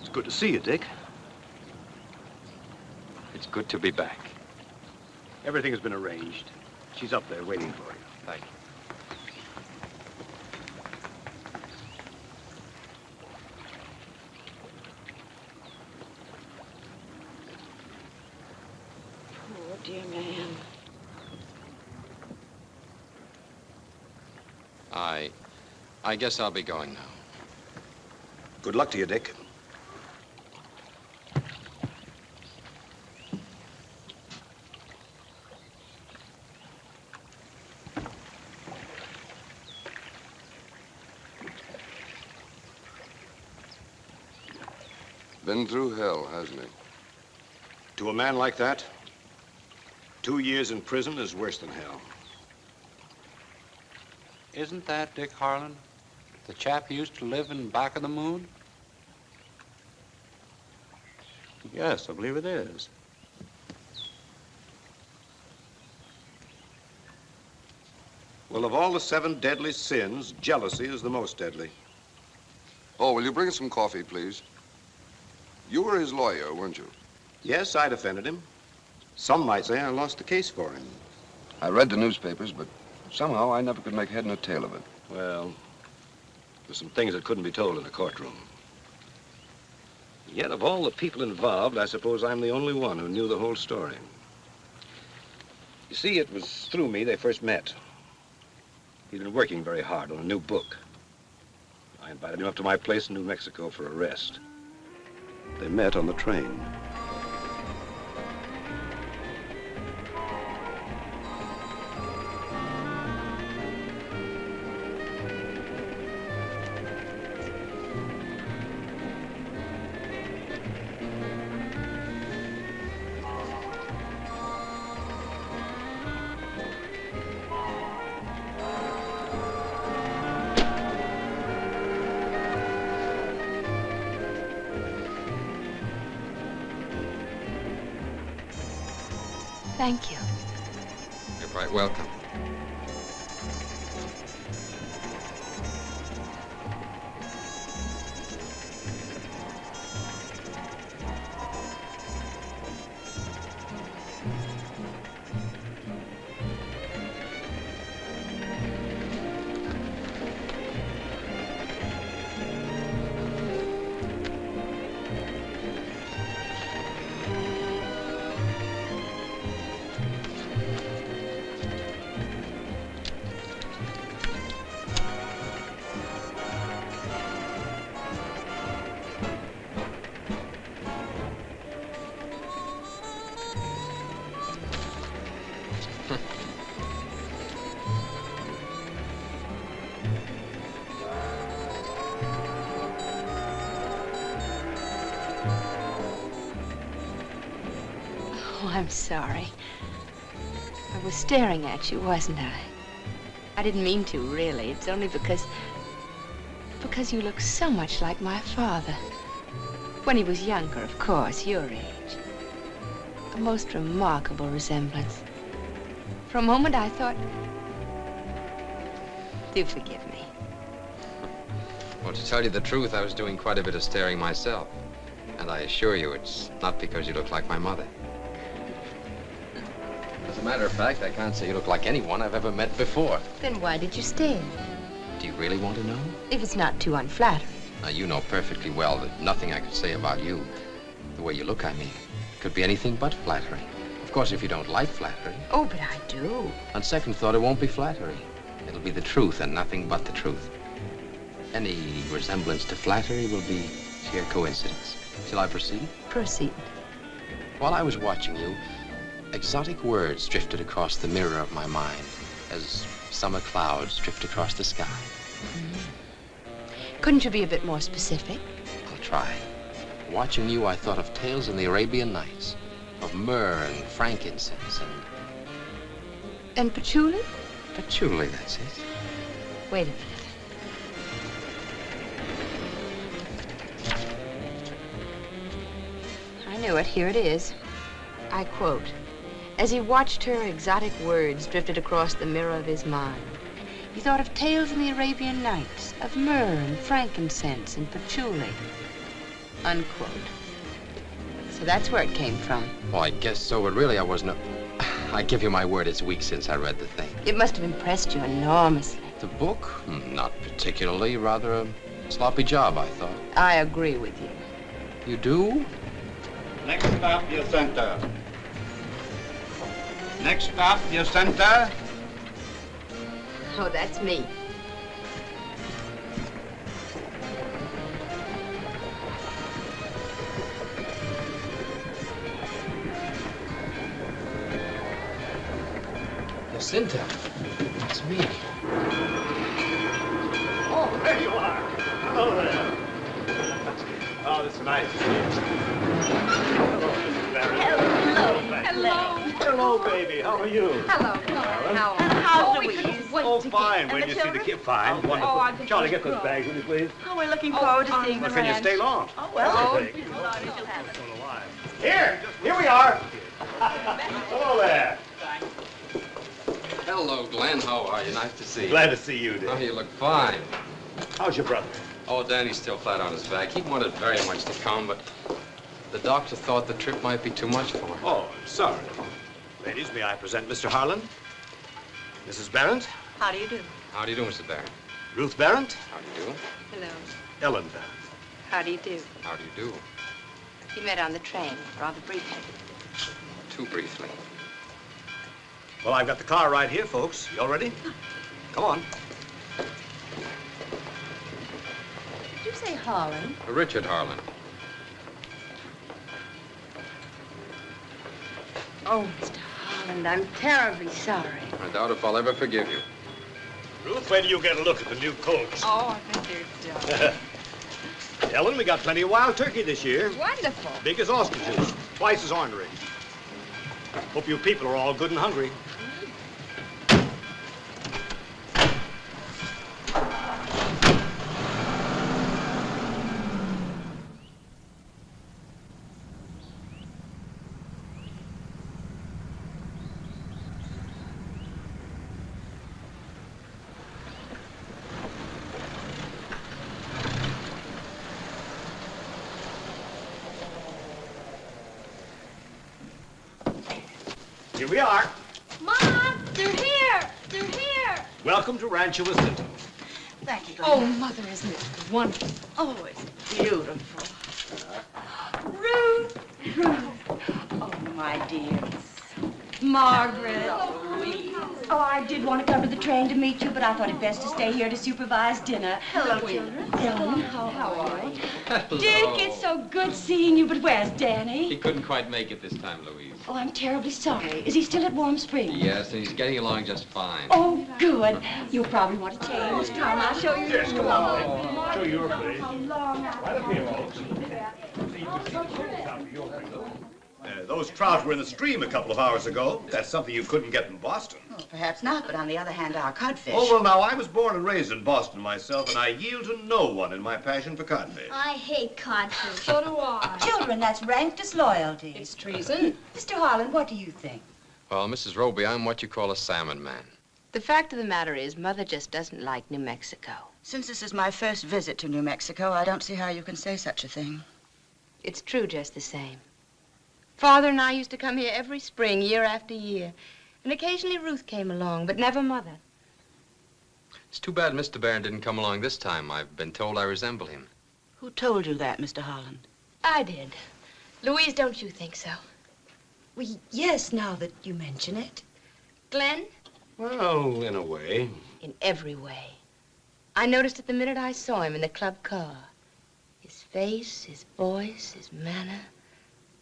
It's good to see you, Dick. It's good to be back. Everything has been arranged. She's up there waiting for you. Thank you. Poor dear man. I guess I'll be going now. Good luck to you, Dick. Been through hell, hasn't he? To a man like that, 2 years in prison is worse than hell. Isn't that Dick Harland? The chap who used to live in back of the moon? Yes, I believe it is. Well, of all the 7 deadly sins, jealousy is the most deadly. Oh, will you bring us some coffee, please? You were his lawyer, weren't you? Yes, I defended him. Some might say I lost the case for him. I read the newspapers, but somehow I never could make head nor tail of it. Well, there's some things that couldn't be told in a courtroom. Yet of all the people involved, I suppose I'm the only one who knew the whole story. You see, it was through me they first met. He'd been working very hard on a new book. I invited him up to my place in New Mexico for a rest. They met on the train. Thank you. You're quite welcome. Oh, I'm sorry. I was staring at you, wasn't I? I didn't mean to, really. It's only because you look so much like my father. When he was younger, of course, your age. A most remarkable resemblance. For a moment, I thought... Do forgive me. Well, to tell you the truth, I was doing quite a bit of staring myself. And I assure you, it's not because you look like my mother. As a matter of fact, I can't say you look like anyone I've ever met before. Then why did you stare? Do you really want to know? If it's not too unflattering. Now, you know perfectly well that nothing I could say about you, the way you look, I mean, could be anything but flattering. Of course, if you don't like flattery. Oh, but I do. On second thought, it won't be flattery. It'll be the truth and nothing but the truth. Any resemblance to flattery will be sheer coincidence. Shall I proceed? Proceed. While I was watching you, exotic words drifted across the mirror of my mind as summer clouds drift across the sky. Couldn't you be a bit more specific? I'll try. Watching you, I thought of tales in the Arabian Nights, of myrrh and frankincense And patchouli? patchouli, that's it. Wait a minute. I knew it. Here it is. I quote, "As he watched her, exotic words drifted across the mirror of his mind. He thought of tales in the Arabian Nights, of myrrh and frankincense and patchouli." unquote. So that's where it came from. Well, I guess so, but really I wasn't. I give you my word, it's weeks since I read the thing. It must have impressed you enormously. The book? Not particularly. Rather a sloppy job, I thought. I agree with you. You do? Next stop, your center. Next stop, your center. Oh, that's me. Jacinta, it's me. Oh, there you are. Hello there. Oh, it's nice to see you. Hello, Mrs. Berent. Hello. Hello, baby. How are you? Hello. How's Louise? Oh, fine. When you see the kid, fine. Wonderful. I think Charlie, that's get those good. bags, will you, please? Oh, we're looking forward to seeing the Well, can you ranch. stay long? Oh, well. Here we are. Hello there. Hello, Glenn. How are you? Nice to see you. Glad to see you, Oh, dear. you look fine. How's your brother? Oh, Danny's still flat on his back. He wanted very much to come, but the doctor thought the trip might be too much for him. Oh, I'm sorry. Ladies, may I present Mr. Harland? Mrs. Berent? How do you do? How do you do, Mr. Barron? Ruth Berent? How do you do? Hello. Ellen Berent. How do you do? How do you do? We met on the train, rather briefly. Too briefly. Well, I've got the car right here, folks. You all ready? Come on. Did you say Harlan? Richard Harland. Oh, Mr. Harland, I'm terribly sorry. I doubt if I'll ever forgive you. Ruth, wait till you get a look at the new coach. Oh, I think they're done. Ellen, we got plenty of wild turkey this year. Wonderful. Big as ostriches, twice as ornery. Hope you people are all good and hungry. Here we are. Mom, they're here! They're here! Welcome to Rancho Jacinto. Thank you, Glenn. Oh, Mother, isn't it wonderful? Oh, it's beautiful. Ruth! Oh, my dear. Margaret. Oh, I did want to come to the train to meet you, but I thought it best to stay here to supervise dinner. Hello, children. Ellen, how are you? Dick, it's so good seeing you, but where's He Danny? couldn't quite make it this time, Louise. Oh, I'm terribly sorry. Is he still at Warm Springs? Yes, and he's getting along just fine. Oh, good. You'll probably want to change. Come, I'll show you. Yes, come on. Show your place. Right up here, folks. Those trout were in the stream a couple of hours ago. That's something you couldn't get in Boston. Oh, perhaps not, but on the other hand, our codfish. Oh, well, now, I was born and raised in Boston myself, and I yield to no one in my passion for codfish. I hate codfish. So do I. Children, that's rank disloyalty. It's treason. Mr. Harlan, what do you think? Well, Mrs. Roby, I'm what you call a salmon man. The fact of the matter is, Mother just doesn't like New Mexico. Since this is my first visit to New Mexico, I don't see how you can say such a thing. It's true just the same. Father and I used to come here every spring, year after year. And occasionally Ruth came along, but never Mother. It's too bad Mr. Barron didn't come along this time. I've been told I resemble him. Who told you that, Mr. Harland? I did. Louise, don't you think so? Well, yes, now that you mention it. Glenn? Well, in a way. In every way. I noticed it the minute I saw him in the club car. His face, his voice, his manner.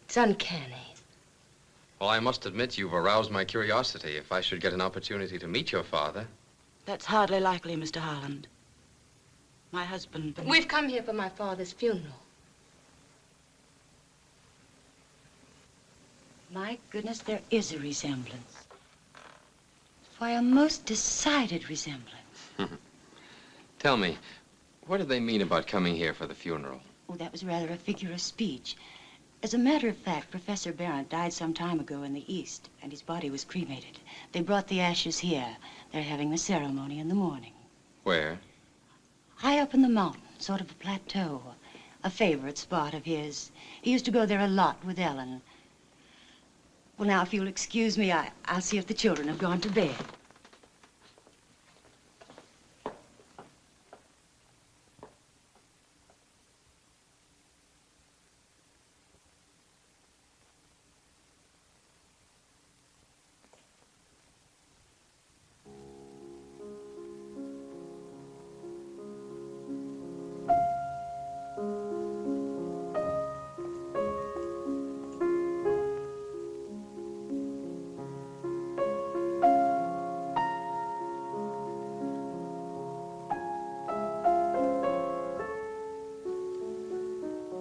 It's uncanny. Well, I must admit you've aroused my curiosity. If I should get an opportunity to meet your father. That's hardly likely, Mr. Harland. My husband... We've come here for my father's funeral. My goodness, there is a resemblance. Why, a most decided resemblance. Tell me, what did they mean about coming here for the funeral? Oh, that was rather a figure of speech. As a matter of fact, Professor Berent died some time ago in the East, and his body was cremated. They brought the ashes here. They're having the ceremony in the morning. Where? High up in the mountain, sort of a plateau. a favorite spot of his. He used to go there a lot with Ellen. Well, now, if you'll excuse me, I'll see if the children have gone to bed.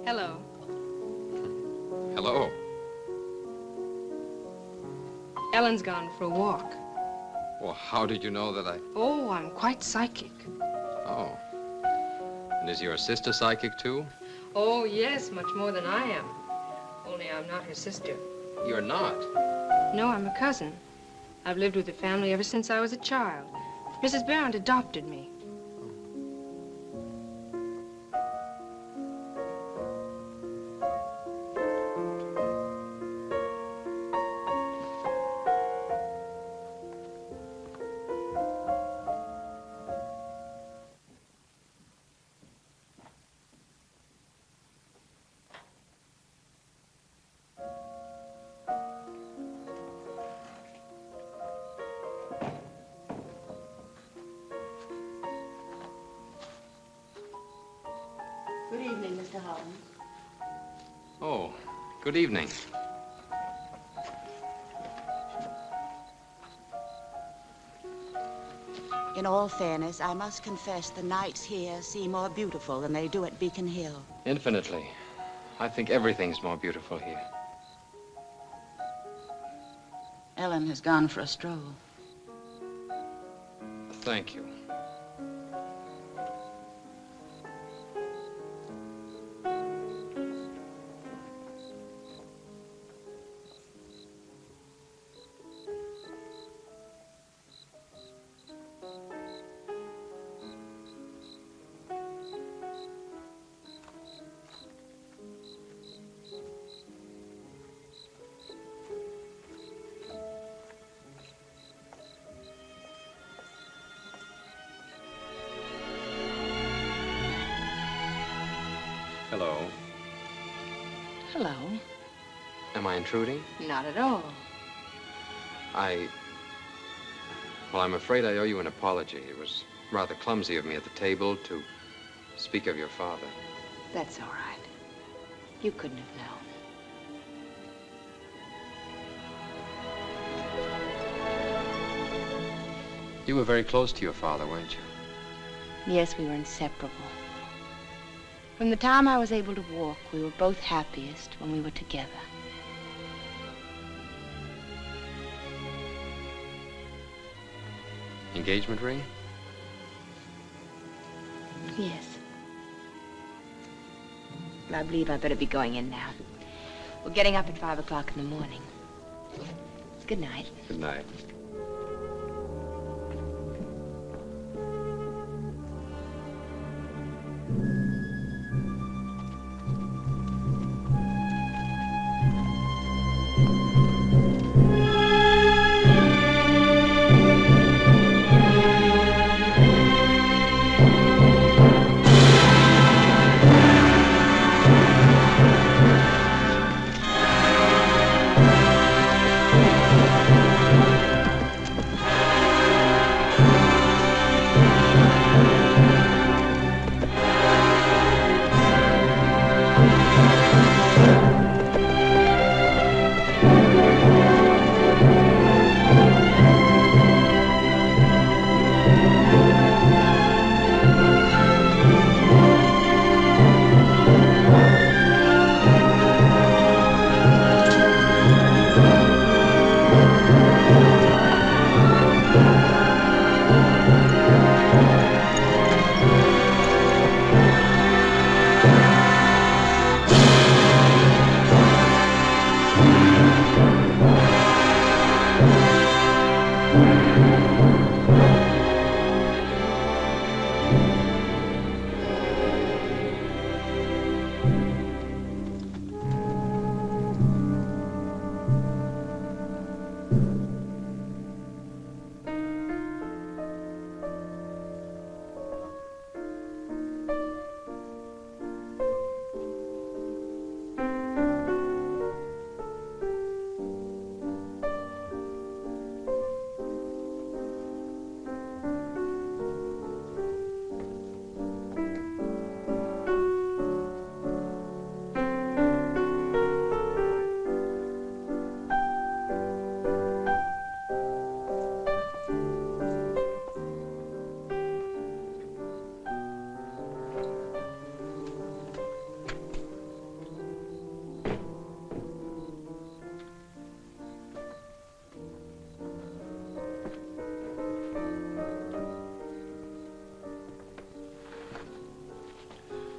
Hello. Hello. Ellen's gone for a walk. Well, how did you know that I... Oh, I'm quite psychic. Oh. And is your sister psychic, too? Oh, yes, much more than I am. Only I'm not her sister. You're not. No, I'm a cousin. I've lived with the family ever since I was a child. Mrs. Berent adopted me. Good evening, Mr. Harland. Oh, good evening. In all fairness, I must confess the nights here seem more beautiful than they do at Beacon Hill. Infinitely. I think everything's more beautiful here. Ellen has gone for a stroll. Thank you. Hello. Hello. Am I intruding? Not at all. Well, I'm afraid I owe you an apology. It was rather clumsy of me at the table to speak of your father. That's all right. You couldn't have known. You were very close to your father, weren't you? Yes, we were inseparable. From the time I was able to walk, we were both happiest when we were together. Engagement ring? Yes. But I believe I better be going in now. We're getting up at 5 o'clock in the morning. Good night. Good night.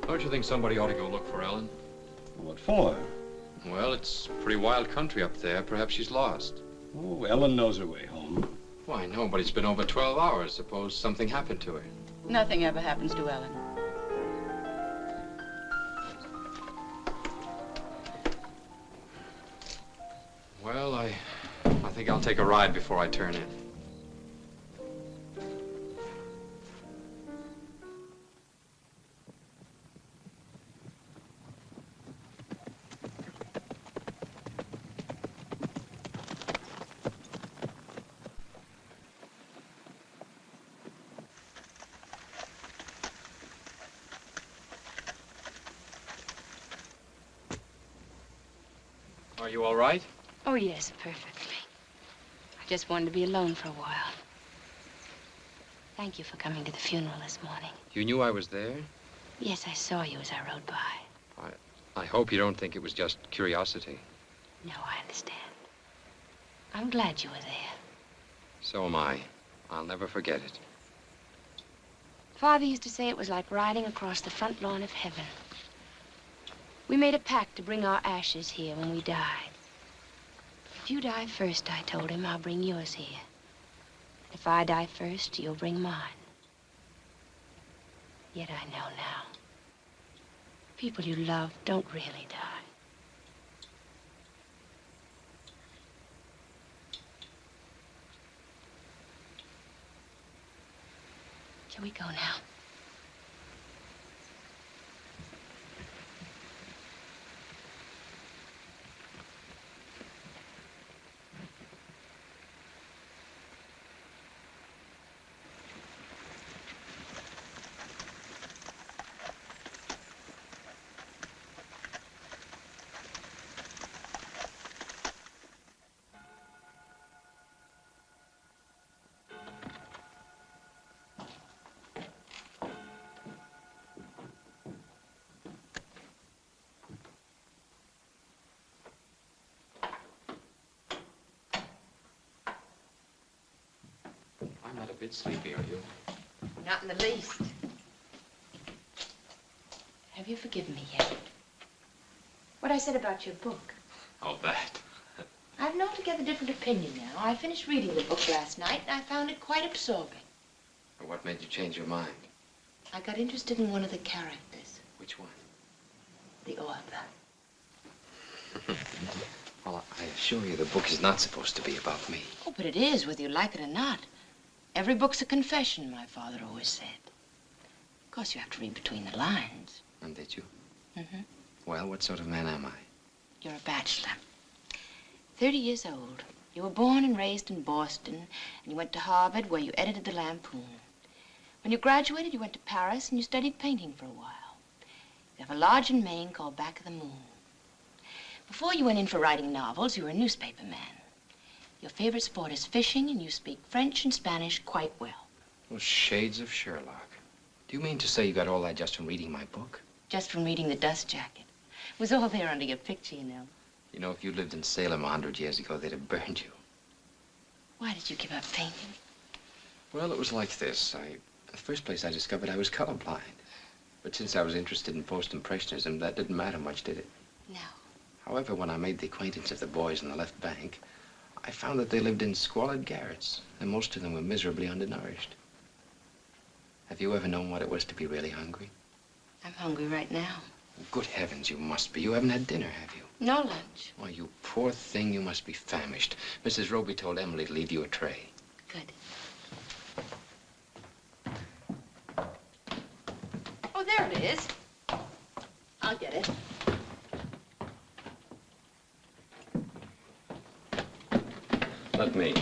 Don't you think somebody ought to go look for Ellen? What for? Well, it's pretty wild country up there. Perhaps she's lost. Oh, Ellen knows her way home. Why, no, but it's been over 12 hours. Suppose something happened to her. Nothing ever happens to Ellen. Well, I think I'll take a ride before I turn in. Are you all right? Oh, yes, perfectly. I just wanted to be alone for a while. Thank you for coming to the funeral this morning. You knew I was there? Yes, I saw you as I rode by. I hope you don't think it was just curiosity. No, I understand. I'm glad you were there. So am I. I'll never forget it. Father used to say it was like riding across the front lawn of heaven. We made a pact to bring our ashes here when we died. If you die first, I told him, I'll bring yours here. If I die first, you'll bring mine. Yet I know now. People you love don't really die. Shall we go now? I'm not a bit sleepy, are you? Not in the least. Have you forgiven me yet? What I said about your book? Oh, that. I have an altogether different opinion now. I finished reading the book last night, and I found it quite absorbing. What made you change your mind? I got interested in one of the characters. Which one? The author. Well, I assure you the book is not supposed to be about me. Oh, but it is, whether you like it or not. Every book's a confession, my father always said. Of course, you have to read between the lines. And did you? Mm-hmm. Well, what sort of man am I? You're a bachelor. 30 years old. You were born and raised in Boston, and you went to Harvard, where you edited the Lampoon. When you graduated, you went to Paris, and you studied painting for a while. You have a lodge in Maine called Back of the Moon. Before you went in for writing novels, you were a newspaper man. Your favorite sport is fishing, and you speak French and Spanish quite well. Well, shades of Sherlock. Do you mean to say you got all that just from reading my book? Just from reading The Dust Jacket. It was all there under your picture, you know. You know, if you lived in Salem 100 years ago, they'd have burned you. Why did you give up painting? Well, it was like this. In the first place, I discovered I was colorblind. But since I was interested in post-impressionism, that didn't matter much, did it? No. However, when I made the acquaintance of the boys in the left bank, I found that they lived in squalid garrets, and most of them were miserably undernourished. Have you ever known what it was to be really hungry? I'm hungry right now. Good heavens, you must be. You haven't had dinner, have you? No lunch. Why, you poor thing, you must be famished. Mrs. Roby told Emily to leave you a tray. Good. Oh, there it is. I'll get it. Let me.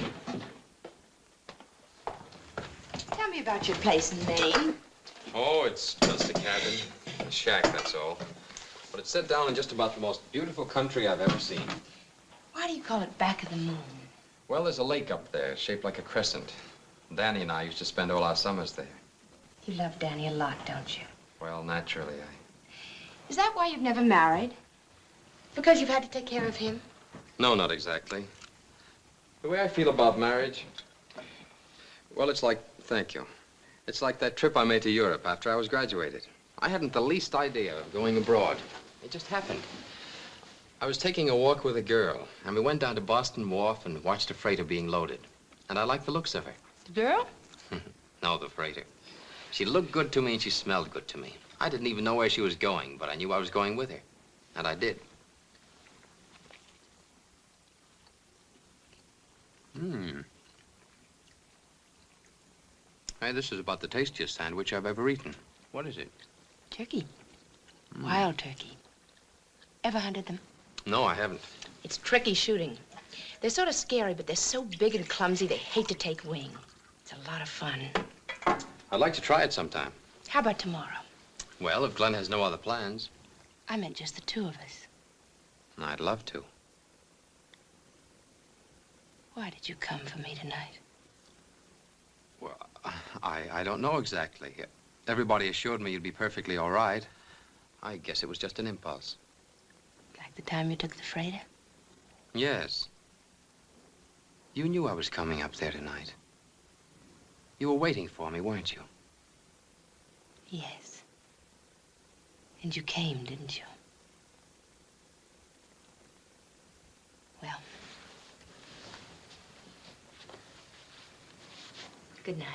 Tell me about your place in Maine. Oh, it's just a cabin, a shack, that's all. But it's set down in just about the most beautiful country I've ever seen. Why do you call it Back of the Moon? Well, there's a lake up there, shaped like a crescent. Danny and I used to spend all our summers there. You love Danny a lot, don't you? Well, naturally, Is that why you've never married? Because you've had to take care of him? No, not exactly. The way I feel about marriage, well, it's like, thank you. It's like that trip I made to Europe after I was graduated. I hadn't the least idea of going abroad. It just happened. I was taking a walk with a girl, and we went down to Boston Wharf and watched a freighter being loaded. And I liked the looks of her. The girl? No, the freighter. She looked good to me and she smelled good to me. I didn't even know where she was going, but I knew I was going with her. And I did. Hey, this is about the tastiest sandwich I've ever eaten. What is it? Turkey. Wild turkey. Ever hunted them? No, I haven't. It's tricky shooting. They're sort of scary, but they're so big and clumsy, they hate to take wing. It's a lot of fun. I'd like to try it sometime. How about tomorrow? Well, if Glenn has no other plans. I meant just the two of us. I'd love to. Why did you come for me tonight? Well, I don't know exactly. Everybody assured me you'd be perfectly all right. I guess it was just an impulse. Like the time you took the freighter? Yes. You knew I was coming up there tonight. You were waiting for me, weren't you? Yes. And you came, didn't you? Well. Good night.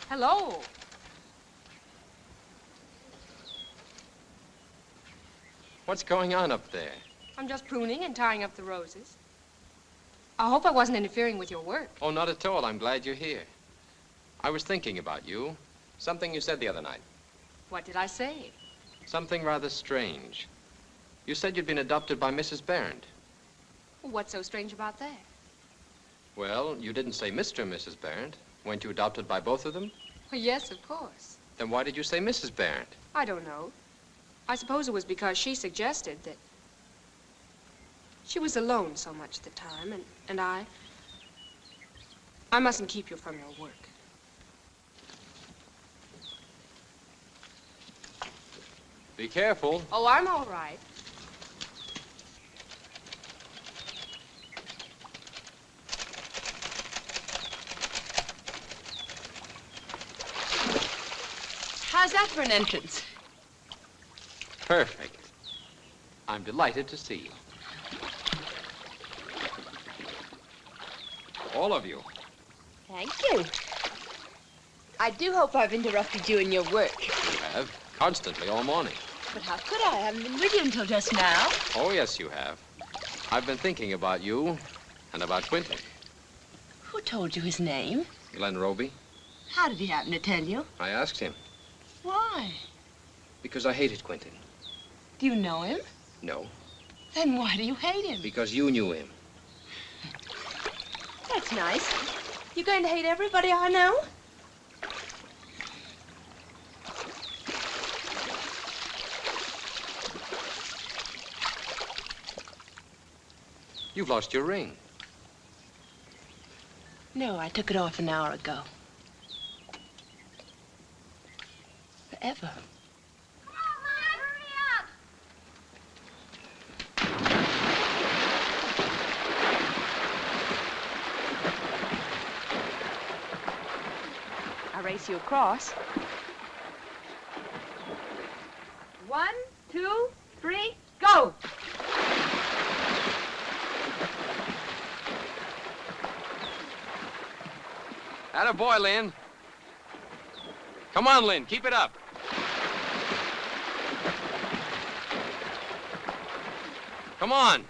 Hello. What's going on up there? I'm just pruning and tying up the roses. I hope I wasn't interfering with your work. Oh, not at all. I'm glad you're here. I was thinking about you. Something you said the other night. What did I say? Something rather strange. You said you'd been adopted by Mrs. Berent. What's so strange about that? Well, you didn't say Mr. and Mrs. Berent. Weren't you adopted by both of them? Well, yes, of course. Then why did you say Mrs. Berent? I don't know. I suppose it was because she suggested that she was alone so much at the time, and I mustn't keep you from your work. Be careful. Oh, I'm all right. How's that for an entrance? Perfect. I'm delighted to see you. All of you. Thank you. I do hope I've interrupted you in your work. You have. Constantly, all morning. But how could I? I haven't been with you until just now. Oh, yes, you have. I've been thinking about you and about Quinton. Who told you his name? Glenn Roby. How did he happen to tell you? I asked him. Why? Because I hated Quinton. Do you know him? No. Then why do you hate him? Because you knew him. That's nice. You're going to hate everybody I know? You've lost your ring. No, I took it off an hour ago. Forever. I'll race you across. 1, 2, 3, go! Atta boy, Lynn. Come on, Lynn, keep it up. Come on.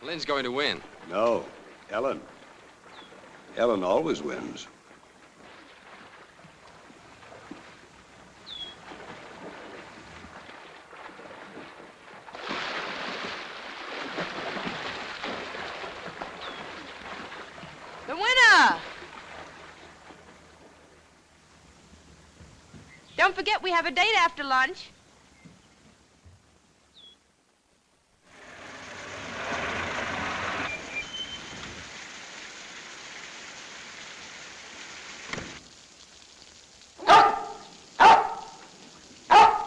Lynn's going to win. No, Ellen. Ellen always wins. The winner! Don't forget we have a date after lunch.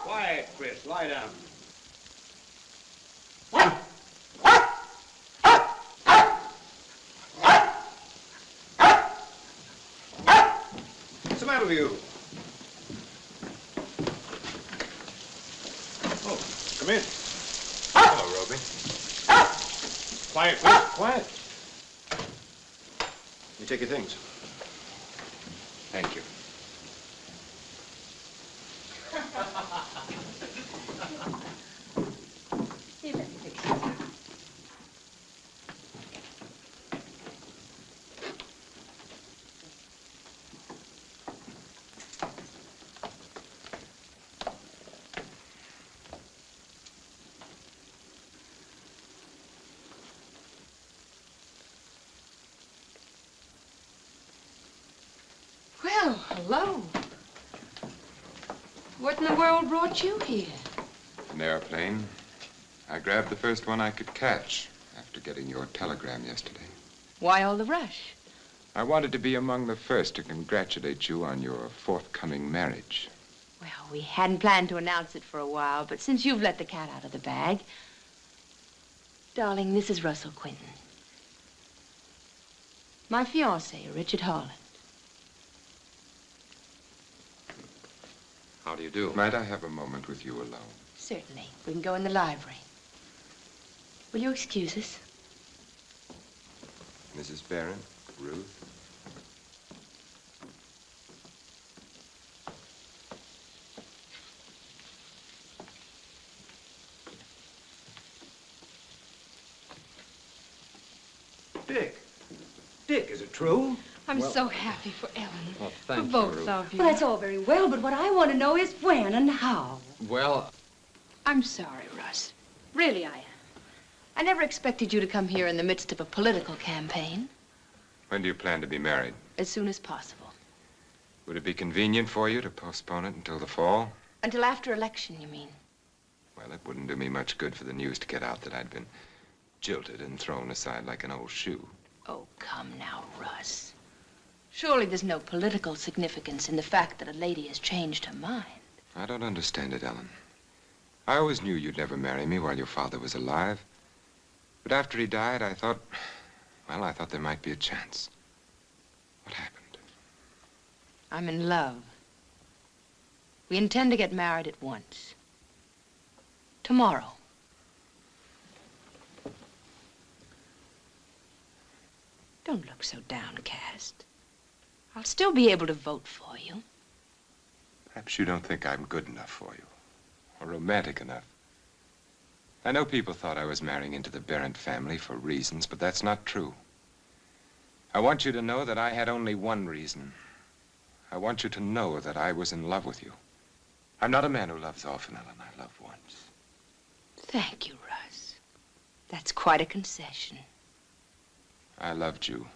Quiet, Chris. Lie down. What's the matter with you? Oh, come in. Hello, Roby. Quiet, Chris. Quiet. You take your things. Thank you. Well, hello. What in the world brought you here? An airplane. I grabbed the first one I could catch after getting your telegram yesterday. Why all the rush? I wanted to be among the first to congratulate you on your forthcoming marriage. Well, we hadn't planned to announce it for a while, but since you've let the cat out of the bag... Darling, this is Russell Quinton. My fiancé, Richard Harland. How do you do? Might I have a moment with you alone? Certainly. We can go in the library. Will you excuse us? Mrs. Berent, Ruth. Dick. Dick, is it true? I'm so happy for Ellen. Oh, For thank you, both Ruth. of you. Well, that's all very well, but what I want to know is when and how. Well, I'm sorry, Russ. Really, I am. I never expected you to come here in the midst of a political campaign. When do you plan to be married? As soon as possible. Would it be convenient for you to postpone it until the fall? Until after election, you mean? Well, it wouldn't do me much good for the news to get out that I'd been jilted and thrown aside like an old shoe. Oh, come now, Russ. Surely there's no political significance in the fact that a lady has changed her mind. I don't understand it, Ellen. I always knew you'd never marry me while your father was alive. But after he died, I thought there might be a chance. What happened? I'm in love. We intend to get married at once. Tomorrow. Don't look so downcast. I'll still be able to vote for you. Perhaps you don't think I'm good enough for you, or romantic enough. I know people thought I was marrying into the Berent family for reasons, but that's not true. I want you to know that I had only one reason. I want you to know that I was in love with you. I'm not a man who loves often, Ellen. I love once. Thank you, Russ. That's quite a concession. I loved you.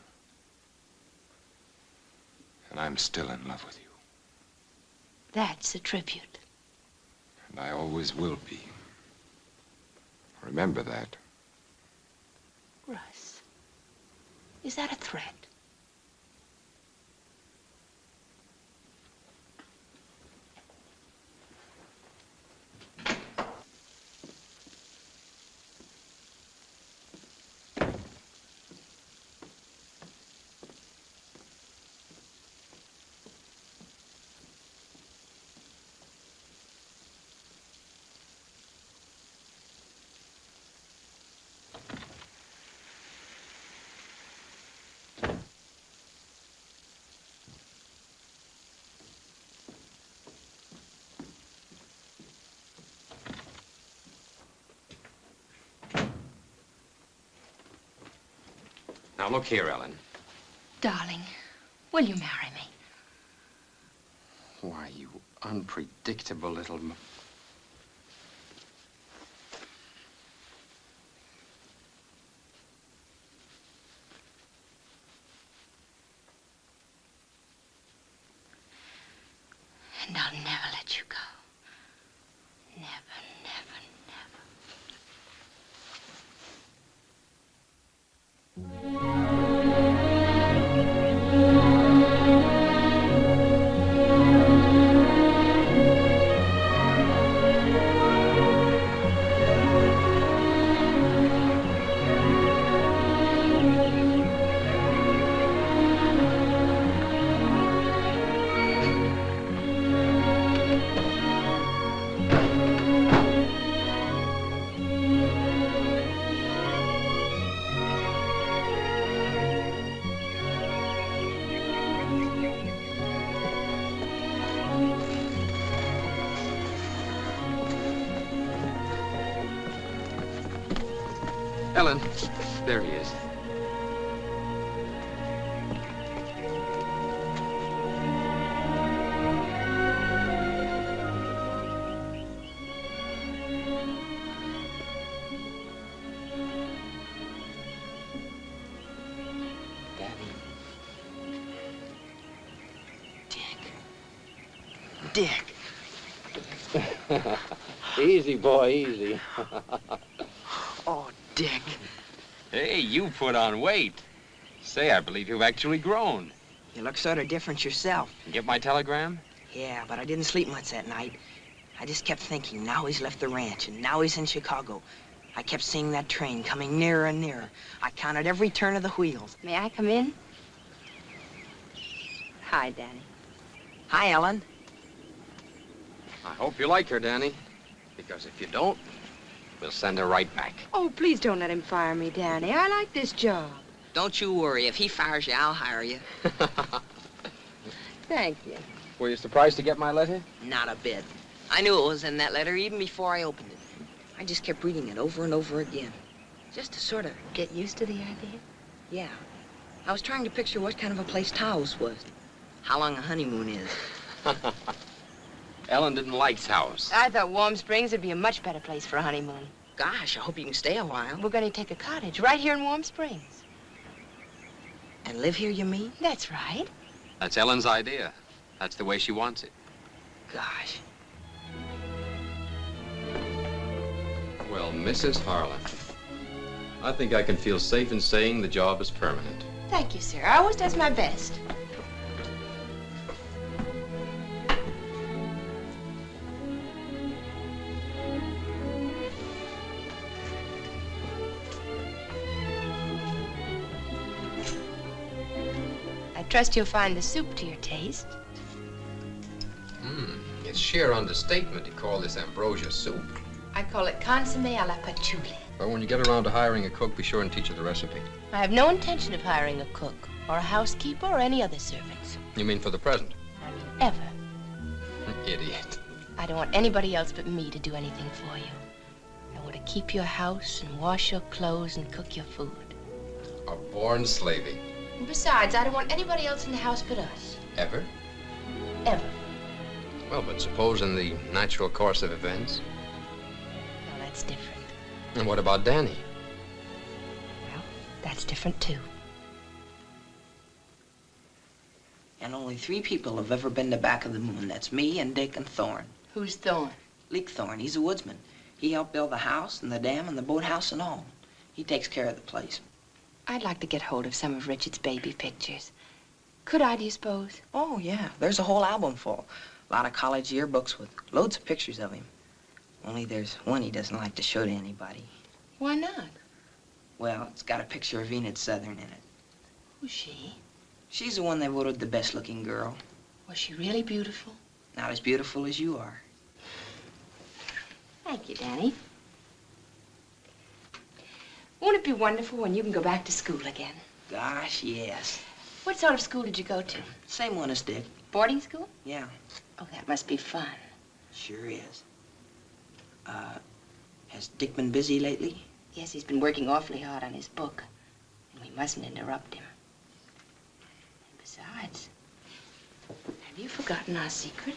And I'm still in love with you. That's a tribute. And I always will be. Remember that. Russ, is that a threat? Now, look here, Ellen. Darling, will you marry me? Why, you unpredictable little... And I'll never let you go. Never, never, Ellen, there he is. Dick. Easy, boy, easy. Oh, Dick. Hey, you put on weight. Say, I believe you've actually grown. You look sort of different yourself. You get my telegram? Yeah, but I didn't sleep much that night. I just kept thinking, now he's left the ranch, and now he's in Chicago. I kept seeing that train coming nearer and nearer. I counted every turn of the wheels. May I come in? Hi, Danny. Hi, Ellen. I hope you like her, Danny. Because if you don't, we'll send her right back. Oh, please don't let him fire me, Danny. I like this job. Don't you worry. If he fires you, I'll hire you. Thank you. Were you surprised to get my letter? Not a bit. I knew it was in that letter even before I opened it. I just kept reading it over and over again. Just to sort of Get used to the idea? yeah. I was trying to picture what kind of a place Taos was. How long a honeymoon is. Ellen didn't like Taos. I thought Warm Springs would be a much better place for a honeymoon. Gosh, I hope you can stay a while. We're going to take a cottage right here in Warm Springs. And live here, you mean? That's right. That's Ellen's idea. That's the way she wants it. Gosh. Well, Mrs. Harland, I think I can feel safe in saying the job is permanent. Thank you, sir. I always does my best. I trust you'll find the soup to your taste. It's sheer understatement to call this ambrosia soup. I call it consomme à la patchouli. Well, when you get around to hiring a cook, be sure and teach her the recipe. I have no intention of hiring a cook or a housekeeper or any other servants. You mean for the present? I mean, ever. Idiot. I don't want anybody else but me to do anything for you. I want to keep your house and wash your clothes and cook your food. A born slavey. And besides, I don't want anybody else in the house but us. Ever? Ever. Well, but suppose in the natural course of events. Well, that's different. And what about Danny? Well, that's different too. And only 3 people have ever been to Back of the Moon. That's me and Dick and Thorne. Who's Thorne? Leek Thorne. He's a woodsman. He helped build the house and the dam and the boathouse and all. He takes care of the place. I'd like to get hold of some of Richard's baby pictures. Could I, do you suppose? Oh, yeah. There's a whole album full. A lot of college yearbooks with loads of pictures of him. Only there's one he doesn't like to show to anybody. Why not? Well, it's got a picture of Enid Southern in it. Who's she? She's the one they voted the best-looking girl. Was she really beautiful? Not as beautiful as you are. Thank you, Danny. Won't it be wonderful when you can go back to school again? Gosh, yes. What sort of school did you go to? Same one as Dick. Boarding school? Yeah, Oh, that must be fun. sure is. Has Dick been busy lately? Yes, he's been working awfully hard on his book. And we We mustn't interrupt him. And besides, have you forgotten our secret?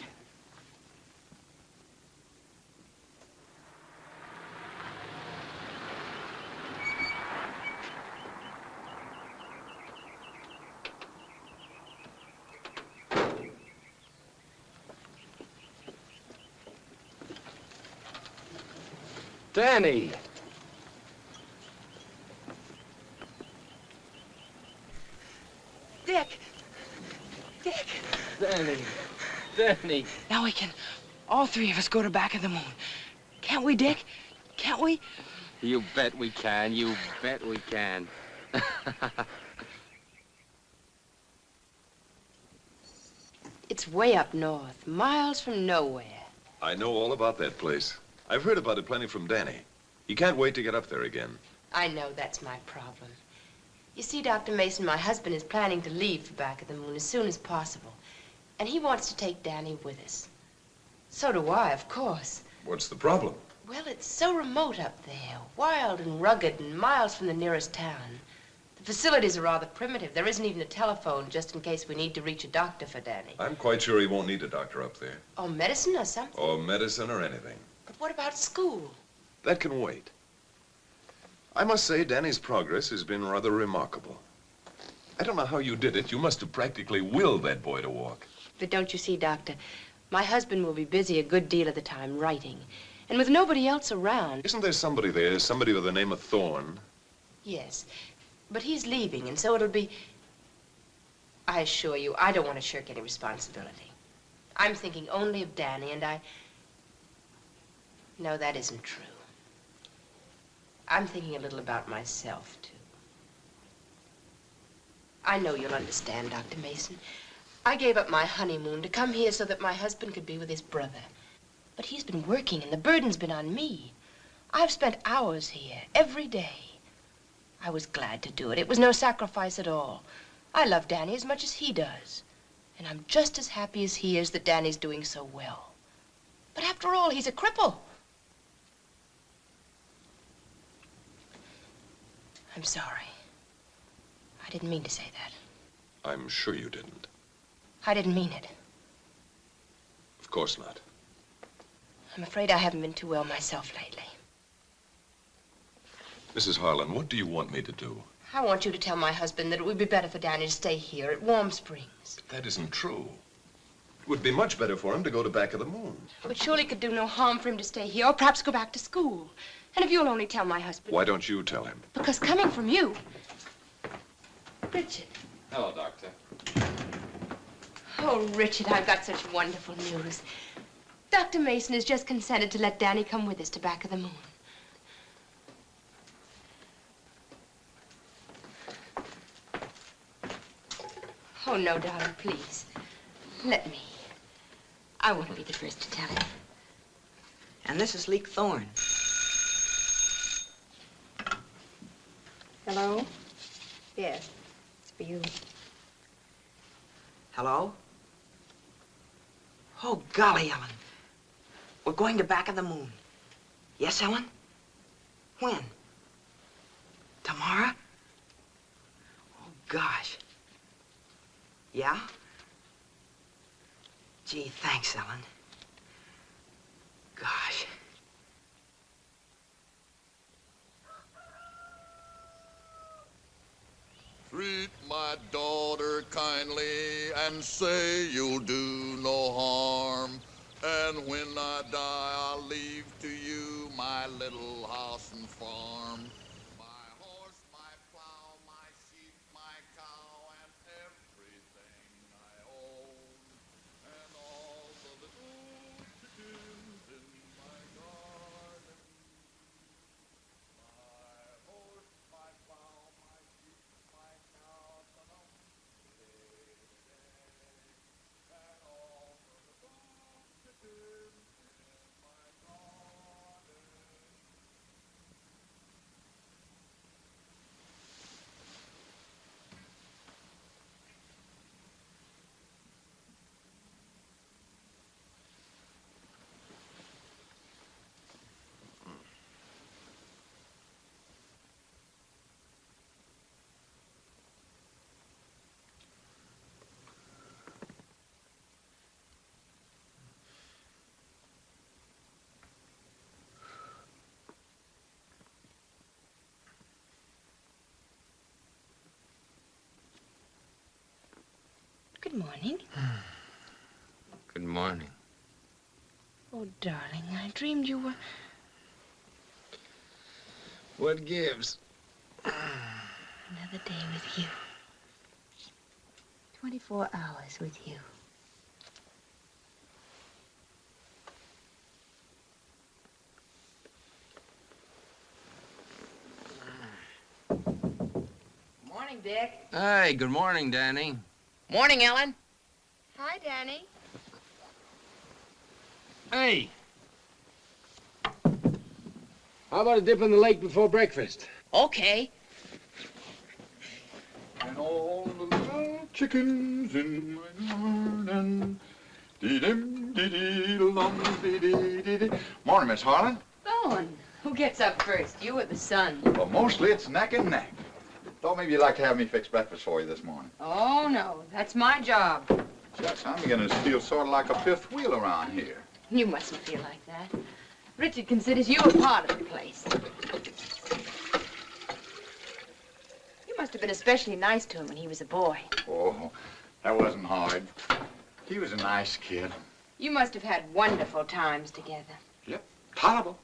Danny! Dick! Dick! Danny! Now we can, all three of us, go to Back of the Moon. Can't we, Dick? Can't we? You bet we can. You bet we can. It's way up north, miles from nowhere. I know all about that place. I've heard about it plenty from Danny. He can't wait to get up there again. I know that's my problem. You see, Dr. Mason, my husband is planning to leave for Back of the Moon as soon as possible. And he wants to take Danny with us. So do I, of course. What's the problem? Well, it's so remote up there, wild and rugged and miles from the nearest town. The facilities are rather primitive. There isn't even a telephone just in case we need to reach a doctor for Danny. I'm quite sure he won't need a doctor up there. Or medicine or something. Or medicine or anything. But what about school? That can wait. I must say Danny's progress has been rather remarkable. I don't know how you did it. You must have practically willed that boy to walk. But don't you see, Doctor, my husband will be busy a good deal of the time writing. And with nobody else around. Isn't there somebody there, somebody with the name of Thorne? Yes, but he's leaving, and so it'll be... I assure you, I don't want to shirk any responsibility. I'm thinking only of Danny, and I... No, that isn't true. I'm thinking a little about myself, too. I know you'll understand, Dr. Mason. I gave up my honeymoon to come here so that my husband could be with his brother. But he's been working, and the burden's been on me. I've spent hours here, every day. I was glad to do it. It was no sacrifice at all. I love Danny as much as he does. And I'm just as happy as he is that Danny's doing so well. But after all, he's a cripple. I'm sorry. I didn't mean to say that. I'm sure you didn't. I didn't mean it. Of course not. I'm afraid I haven't been too well myself lately. Mrs. Harland, what do you want me to do? I want you to tell my husband that it would be better for Danny to stay here at Warm Springs. But that isn't true. It would be much better for him to go to Back of the Moon. But surely it could do no harm for him to stay here, or perhaps go back to school. And if you'll only tell my husband... Why don't you tell him? Because coming from you... Richard. Hello, Doctor. Oh, Richard, I've got such wonderful news. Dr. Mason has just consented to let Danny come with us to Back of the Moon. Oh, no, darling, please. Let me. I want to be the first to tell him. And this is Leek Thorne. Hello? Yes, it's for you. Hello? Oh, golly, Ellen. We're going to Back of the Moon. Yes, Ellen? When? Tomorrow? Oh, gosh. Yeah? Gee, thanks, Ellen. Gosh. Treat my daughter kindly and say you'll do no harm. And when I die, I'll leave to you my little house and farm. My horse, my plow, my sheep, my cow, and everything I own. And all the little chickens in my garden. My horse, my plow, my sheep, my cow, and all Good morning. Good morning. Oh, darling, I dreamed you were... What gives? Another day with you. 24 hours with you. Morning, Dick. Hey, good morning, Danny. Morning, Ellen. Hi, Danny. Hey. How about a dip in the lake before breakfast? Okay. And all the little chickens in my garden. Dee-dim, dee-dee-dum, dee-dee-dee-dee. Morning, Miss Harlan. Bowen, who gets up first, you or the sun? Well, mostly it's neck and neck. Thought maybe you'd like to have me fix breakfast for you this morning. Oh, no, that's my job. Shucks, I'm beginning to feel sort of like a fifth wheel around here. You mustn't feel like that. Richard considers you a part of the place. You must have been especially nice to him when he was a boy. Oh, that wasn't hard. He was a nice kid. You must have had wonderful times together. Yep, tolerable.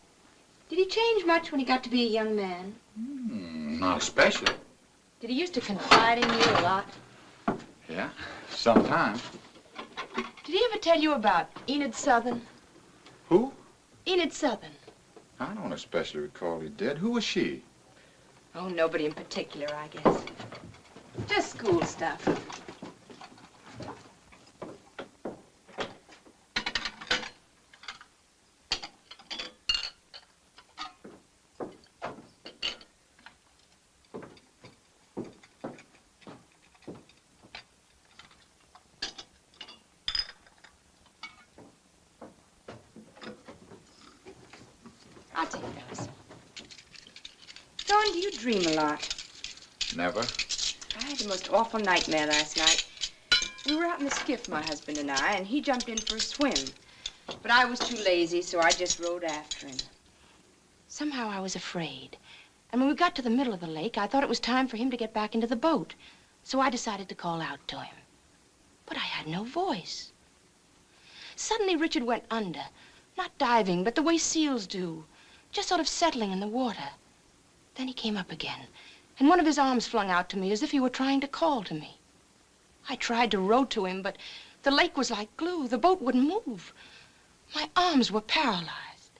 Did he change much when he got to be a young man? Not especially. Did he used to confide in you a lot? Yeah, sometimes. Did he ever tell you about Enid Southern? Who? Enid Southern. I don't especially recall he did. Who was she? Oh, nobody in particular, I guess. Just school stuff. I'll take those. Dawn, do you dream a lot? Never. I had the most awful nightmare last night. We were out in the skiff, my husband and I, and he jumped in for a swim. But I was too lazy, so I just rowed after him. Somehow I was afraid. And when we got to the middle of the lake, I thought it was time for him to get back into the boat. So I decided to call out to him. But I had no voice. Suddenly Richard went under. Not diving, but the way seals do. Just sort of settling in the water. Then he came up again, and one of his arms flung out to me as if he were trying to call to me. I tried to row to him, but the lake was like glue. The boat wouldn't move. My arms were paralyzed.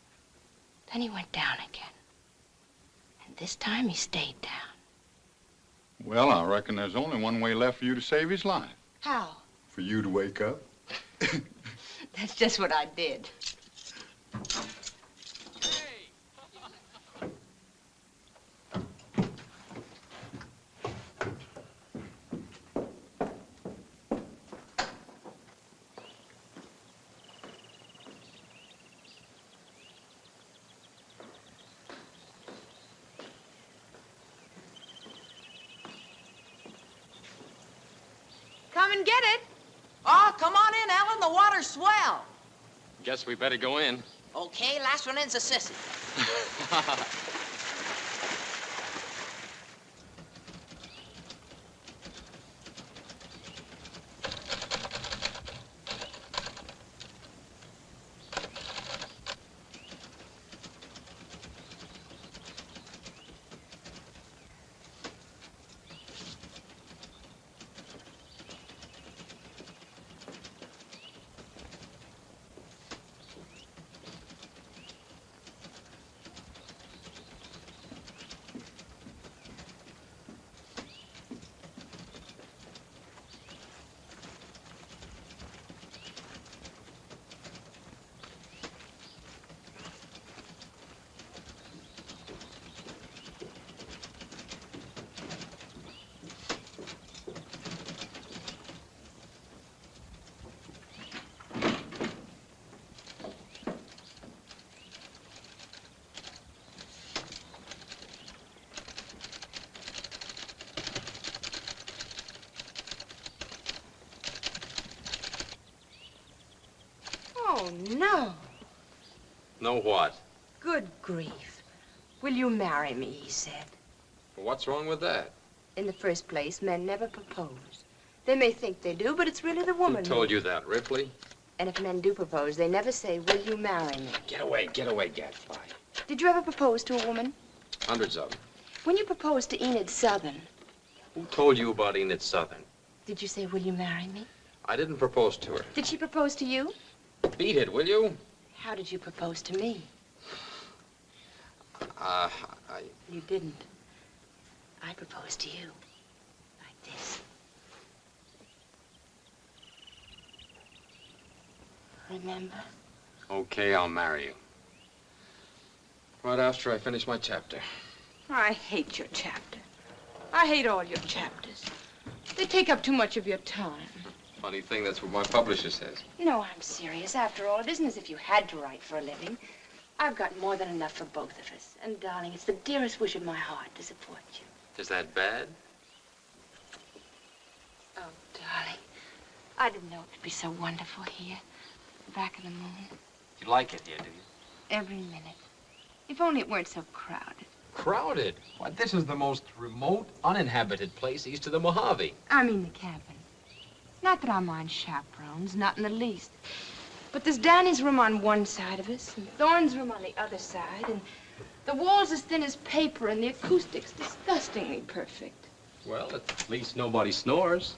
Then he went down again. And this time he stayed down. Well, I reckon there's only one way left for you to save his life. How? For you to wake up. That's just what I did. Come and get it. Oh, come on in, Ellen. The water's swell. Guess we better go in. Okay, last one in's a sissy. Oh, no. Know what? Good grief. Will you marry me, he said. Well, what's wrong with that? In the first place, men never propose. They may think they do, but it's really the Who woman. told you that, Ripley? And if men do propose, they never say, will you marry me? Get away, gadfly. Did you ever propose to a woman? Hundreds of them. When you proposed to 𝙁𝙤𝙡𝙊𝙁, Who told you about 𝙁𝙤𝙡𝙊𝙁? did you say, will you marry me? I didn't propose to her. Did she propose to you? Beat it, will you? How did you propose to me? I... You didn't. I proposed to you. Like this. Remember? Okay, I'll marry you. Right after I finish my chapter. I hate your chapter. I hate all your chapters. They take up too much of your time. Funny thing, that's what my publisher says. No, I'm serious. After all, it isn't as if you had to write for a living. I've got more than enough for both of us. And, darling, it's the dearest wish of my heart to support you. Is that bad? Oh, darling, I didn't know it would be so wonderful here, back of the moon. You like it here, do you? Every minute. If only it weren't so crowded. Crowded? Why, this is the most remote, uninhabited place east of the Mojave. I mean the cabin. Not that I mind chaperones, not in the least. But there's Danny's room on one side of us, and Thorne's room on the other side, and the walls as thin as paper, and the acoustics disgustingly perfect. Well, at least nobody snores.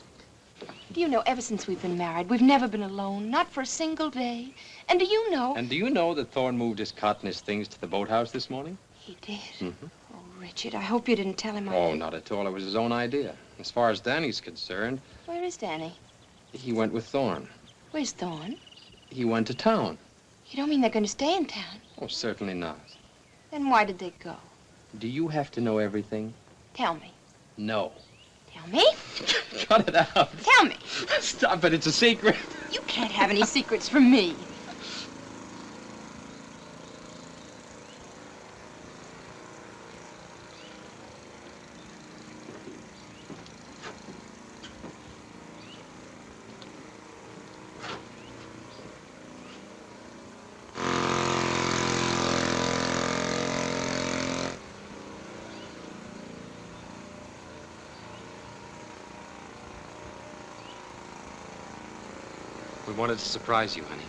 Do you know, ever since we've been married, we've never been alone, not for a single day. And do you know... And do you know that Thorne moved his cot and his things to the boathouse this morning? He did? Mm-hmm. Oh, Richard, I hope you didn't tell him Oh, not at all. It was his own idea. As far as Danny's concerned, Where is Danny? he went with Thorne. Where's Thorne? He went to town. You don't mean they're going to stay in town? Oh, certainly not. Then why did they go? Do you have to know everything? Tell me. No. Tell me? Cut it out. Tell me. Stop it. It's a secret. You can't have any secrets from me. We wanted to surprise you, honey.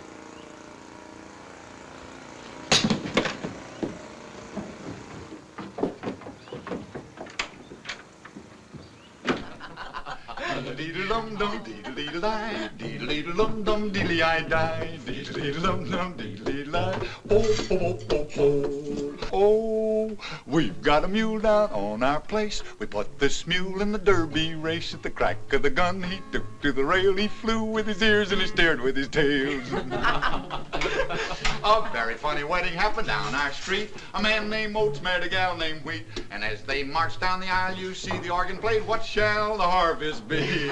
Dum-dum, deedle-deedle-die, deedle-deedle-dum-dum, deedle-I-die, deedle-deedle-dum-dum, deedle-deedle-die. Oh, oh, oh, oh, oh, oh, we've got a mule down on our place. We put this mule in the derby race. At the crack of the gun, he took to the rail. He flew with his ears and he stared with his tail. A very funny wedding happened down our street. A man named Oates married a gal named Wheat. And as they marched down the aisle, you see the organ played, "What shall the harvest be?"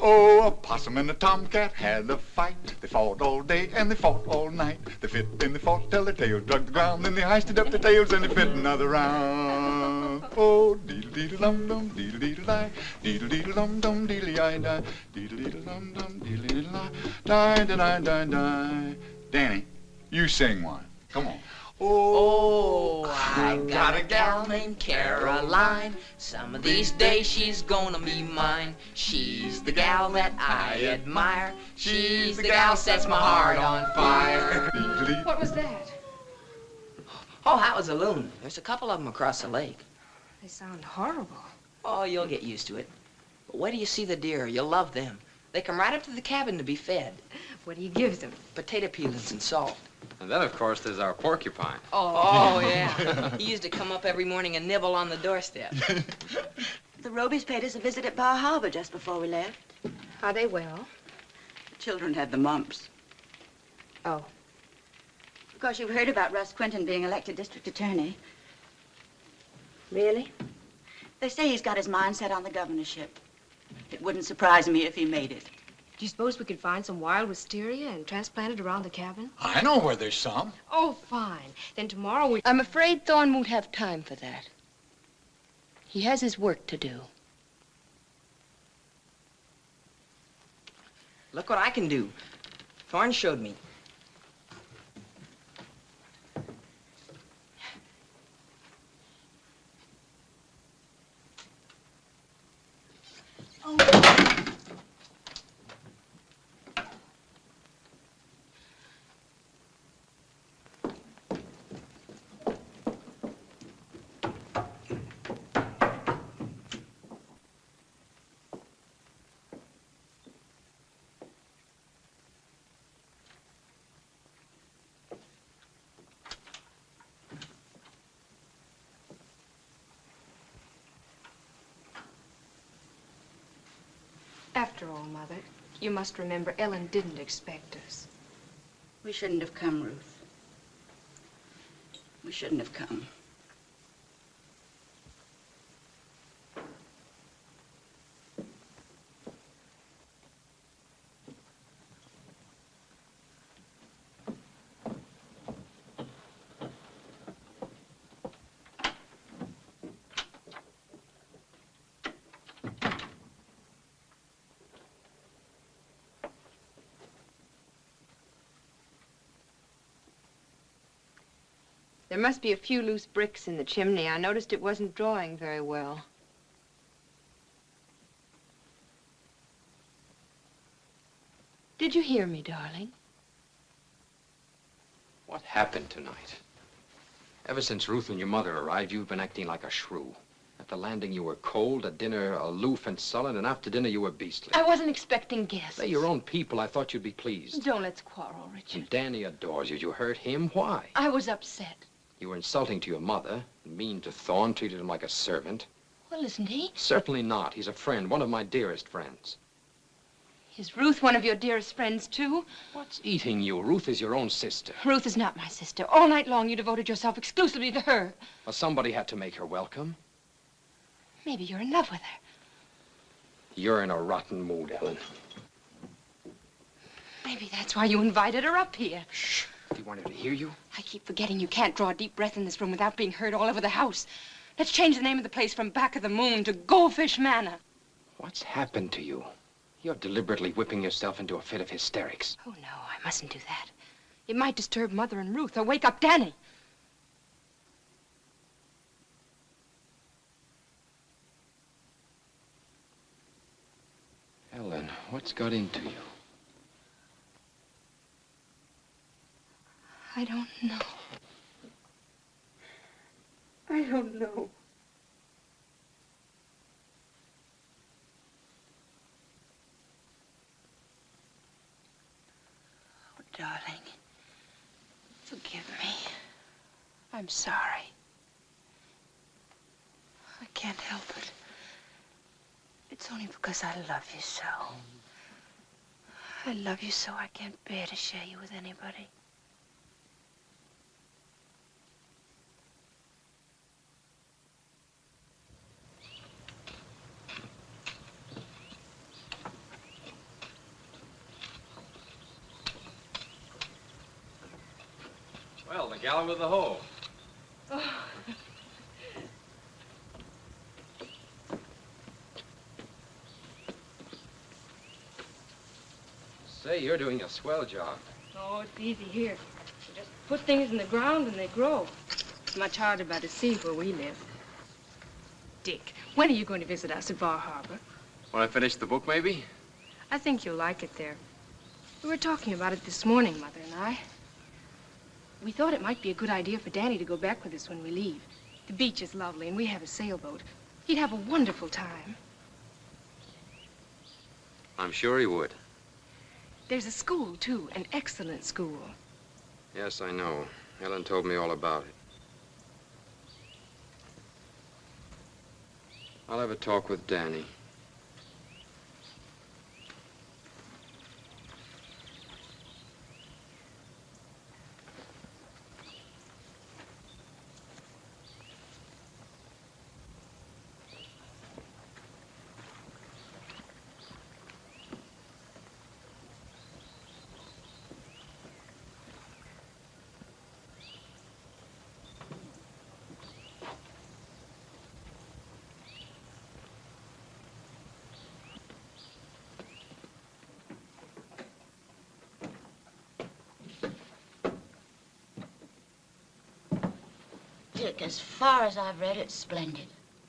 Oh, a possum and a tomcat had a fight. They fought all day and they fought all night. They fit and they fought till their tails dug the ground. Then they hoisted up their tails and they fit another round. Oh, deedle-deedle-dum-dum, deedle-deedle-die, deedle-deedle-dum-dum, deedle-I-die, deedle-deedle-dum-dum, deedle-deedle-die, die-da-die-die-die. Danny, you sing one. Come on. Oh, I got a gal named Caroline. Some of these days she's gonna be mine. She's the gal that I admire. She's the gal sets my heart on fire. What was that? Oh, that was a loon. There's a couple of them across the lake. They sound horrible. Oh, you'll get used to it. But wait till you see the deer. You'll love them. They come right up to the cabin to be fed. What do you give them? Potato peelings and salt. And then, of course, there's our porcupine. Oh, yeah. He used to come up every morning and nibble on the doorstep. The Robies paid us a visit at Bar Harbor just before we left. Are they well? The children had the mumps. Oh. Of course, you've heard about Russ Quinton being elected district attorney. Really? They say he's got his mind set on the governorship. It wouldn't surprise me if he made it. Do you suppose we could find some wild wisteria and transplant it around the cabin? I know where there's some. Oh, fine. Then tomorrow we... I'm afraid Thorne won't have time for that. He has his work to do. Look what I can do. Thorne showed me. After all, Mother, you must remember Ellen didn't expect us. We shouldn't have come, Ruth. We shouldn't have come. There must be a few loose bricks in the chimney. I noticed it wasn't drawing very well. Did you hear me, darling? What happened tonight? Ever since Ruth and your mother arrived, you've been acting like a shrew. At the landing, you were cold. At dinner, aloof and sullen. And after dinner, you were beastly. I wasn't expecting guests. They're your own people. I thought you'd be pleased. Don't let's quarrel, Richard. And Danny adores you. You hurt him. Why? I was upset. You were insulting to your mother, mean to Thorne, treated him like a servant. Well, isn't he? Certainly not. He's a friend, one of my dearest friends. Is Ruth one of your dearest friends, too? What's eating you? Ruth is your own sister. Ruth is not my sister. All night long, you devoted yourself exclusively to her. Well, somebody had to make her welcome. Maybe you're in love with her. You're in a rotten mood, Ellen. Maybe that's why you invited her up here. Shh. Do you want her to hear you? I keep forgetting you can't draw a deep breath in this room without being heard all over the house. Let's change the name of the place from Back of the Moon to Goldfish Manor. What's happened to you? You're deliberately whipping yourself into a fit of hysterics. Oh, no, I mustn't do that. It might disturb Mother and Ruth or wake up Danny. Ellen, what's got into you? I don't know. I don't know. Oh, darling, forgive me. I'm sorry. I can't help it. It's only because I love you so. I love you so I can't bear to share you with anybody. Well, the gal with the hoe. Oh. Say, you're doing a swell job. Oh, it's easy here. You just put things in the ground and they grow. It's much harder by the sea where we live. Dick, when are you going to visit us at Bar Harbor? Want to finish the book, maybe? I think you'll like it there. We were talking about it this morning, Mother and I. We thought it might be a good idea for Danny to go back with us when we leave. The beach is lovely, and we have a sailboat. He'd have a wonderful time. I'm sure he would. There's a school, too, an excellent school. Yes, I know. Ellen told me all about it. I'll have a talk with Danny. Dick, as far as I've read, it's splendid.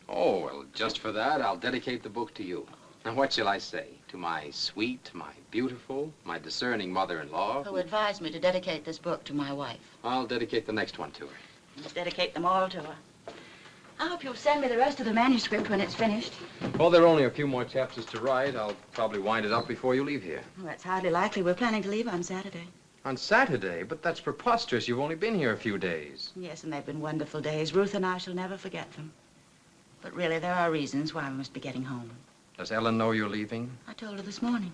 Oh, well, just for that, I'll dedicate the book to you. Now, what shall I say? To my sweet, my beautiful, my discerning mother-in-law? Who advised me to dedicate this book to my wife. I'll dedicate the next one to her. Let's dedicate them all to her. I hope you'll send me the rest of the manuscript when it's finished. Well, there are only a few more chapters to write. I'll probably wind it up before you leave here. Well, that's hardly likely. We're planning to leave on Saturday. On Saturday? But that's preposterous. You've only been here a few days. Yes, and they've been wonderful days. Ruth and I shall never forget them. But really, there are reasons why we must be getting home. Does Ellen know you're leaving? I told her this morning.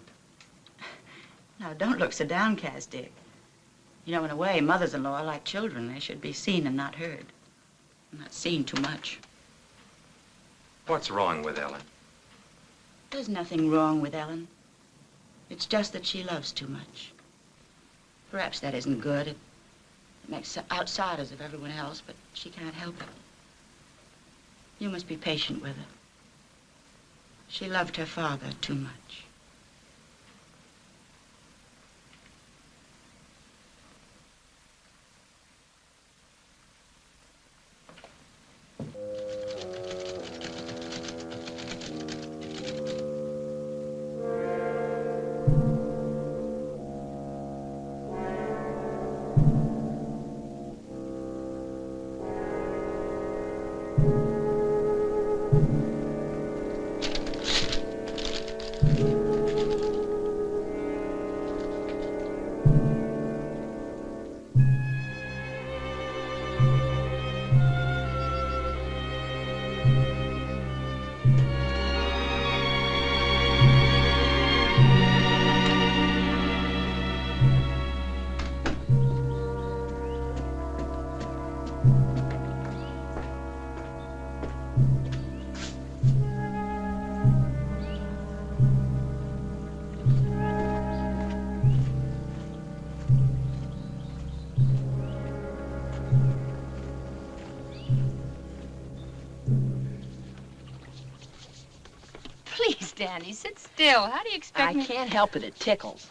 Now, don't look so downcast, Dick. You know, in a way, mothers-in-law are like children. They should be seen and not heard. Not seen too much. What's wrong with Ellen? There's nothing wrong with Ellen. It's just that she loves too much. Perhaps that isn't good. It makes outsiders of everyone else, but she can't help it. You must be patient with her. She loved her father too much. Danny, sit still. How do you expect me? I can't help it. It tickles.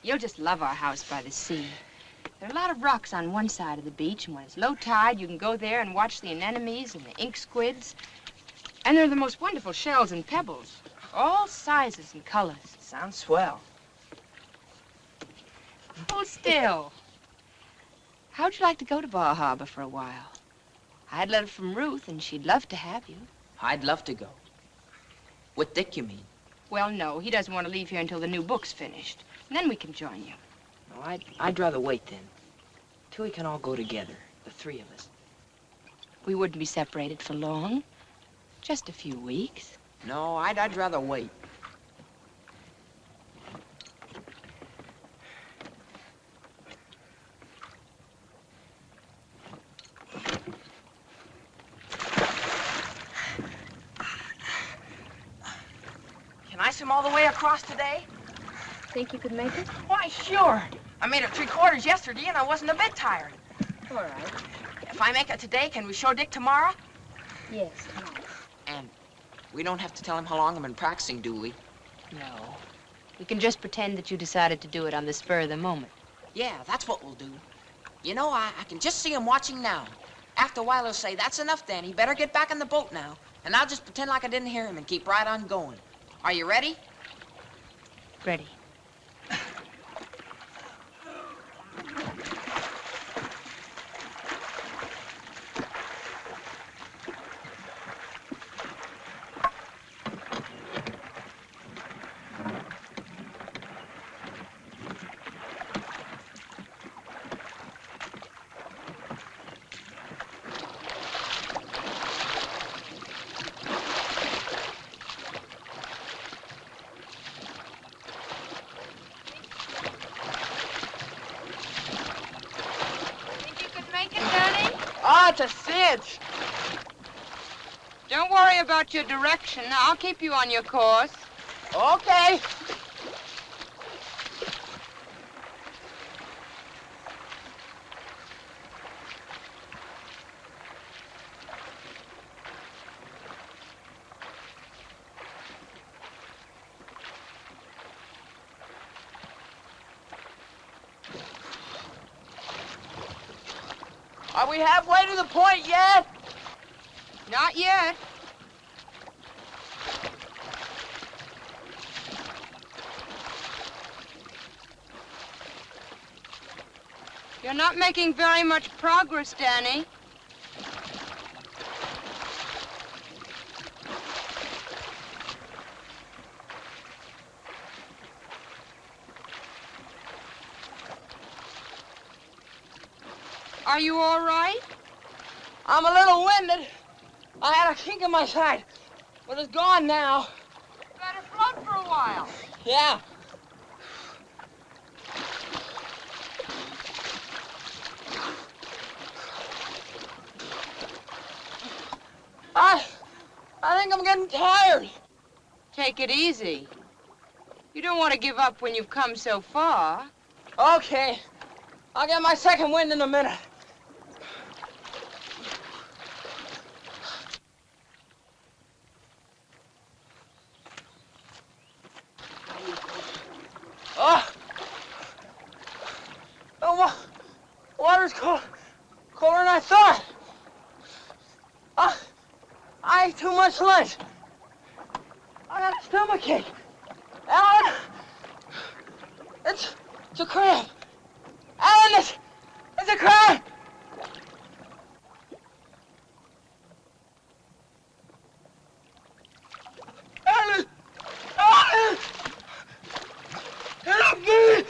You'll just love our house by the sea. There are a lot of rocks on one side of the beach, and when it's low tide, you can go there and watch the anemones and the ink squids. And there are the most wonderful shells and pebbles, all sizes and colors. Sounds swell. Hold still. How'd you like to go to Bar Harbor for a while? I had a letter from Ruth, and she'd love to have you. I'd love to go. With Dick, you mean? Well, no, he doesn't want to leave here until the new book's finished. And then we can join you. No, I'd rather wait then. Till we can all go together, the three of us. We wouldn't be separated for long. Just a few weeks. No, I'd rather wait. Can I swim all the way across today? Think you could make it? Why, sure. I made it 3/4 yesterday, and I wasn't a bit tired. All right. If I make it today, can we show Dick tomorrow? Yes, tomorrow. And we don't have to tell him how long I've been practicing, do we? No. We can just pretend that you decided to do it on the spur of the moment. Yeah, that's what we'll do. You know, I can just see him watching now. After a while, he'll say, "That's enough, Danny. Better get back in the boat now." And I'll just pretend like I didn't hear him and keep right on going. Are you ready? Ready. It's a cinch. Don't worry about your direction. I'll keep you on your course. Okay. Are we halfway to the point yet? Not yet. You're not making very much progress, Danny. Are you all right? I'm a little winded. I had a kink in my side, but it's gone now. Better float for a while. Yeah. I think I'm getting tired. Take it easy. You don't want to give up when you've come so far. Okay. I'll get my second wind in a minute. Oh! The water's cold. Colder than I thought. I ate too much lunch. I got a stomachache. Ellen! It's a cramp. Ellen, it's a cramp! Ellen! Ellen! Help me!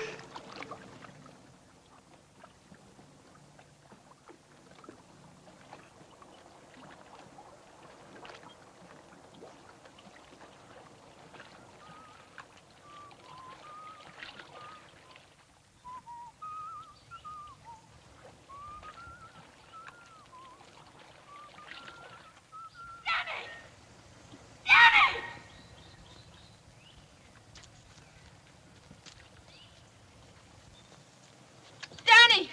Danny!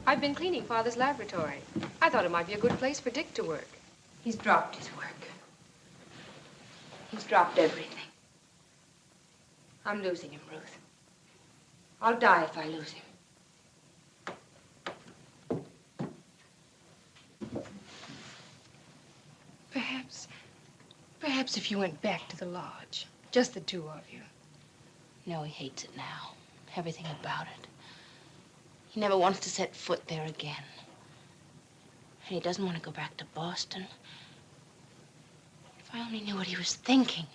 I've been cleaning Father's laboratory. I thought it might be a good place for Dick to work. He's dropped his work. He's dropped everything. I'm losing him, Ruth. I'll die if I lose him. Perhaps if you went back to the lodge, just the two of you. No, he hates it now. Everything about it. He never wants to set foot there again. And he doesn't want to go back to Boston. If I only knew what he was thinking.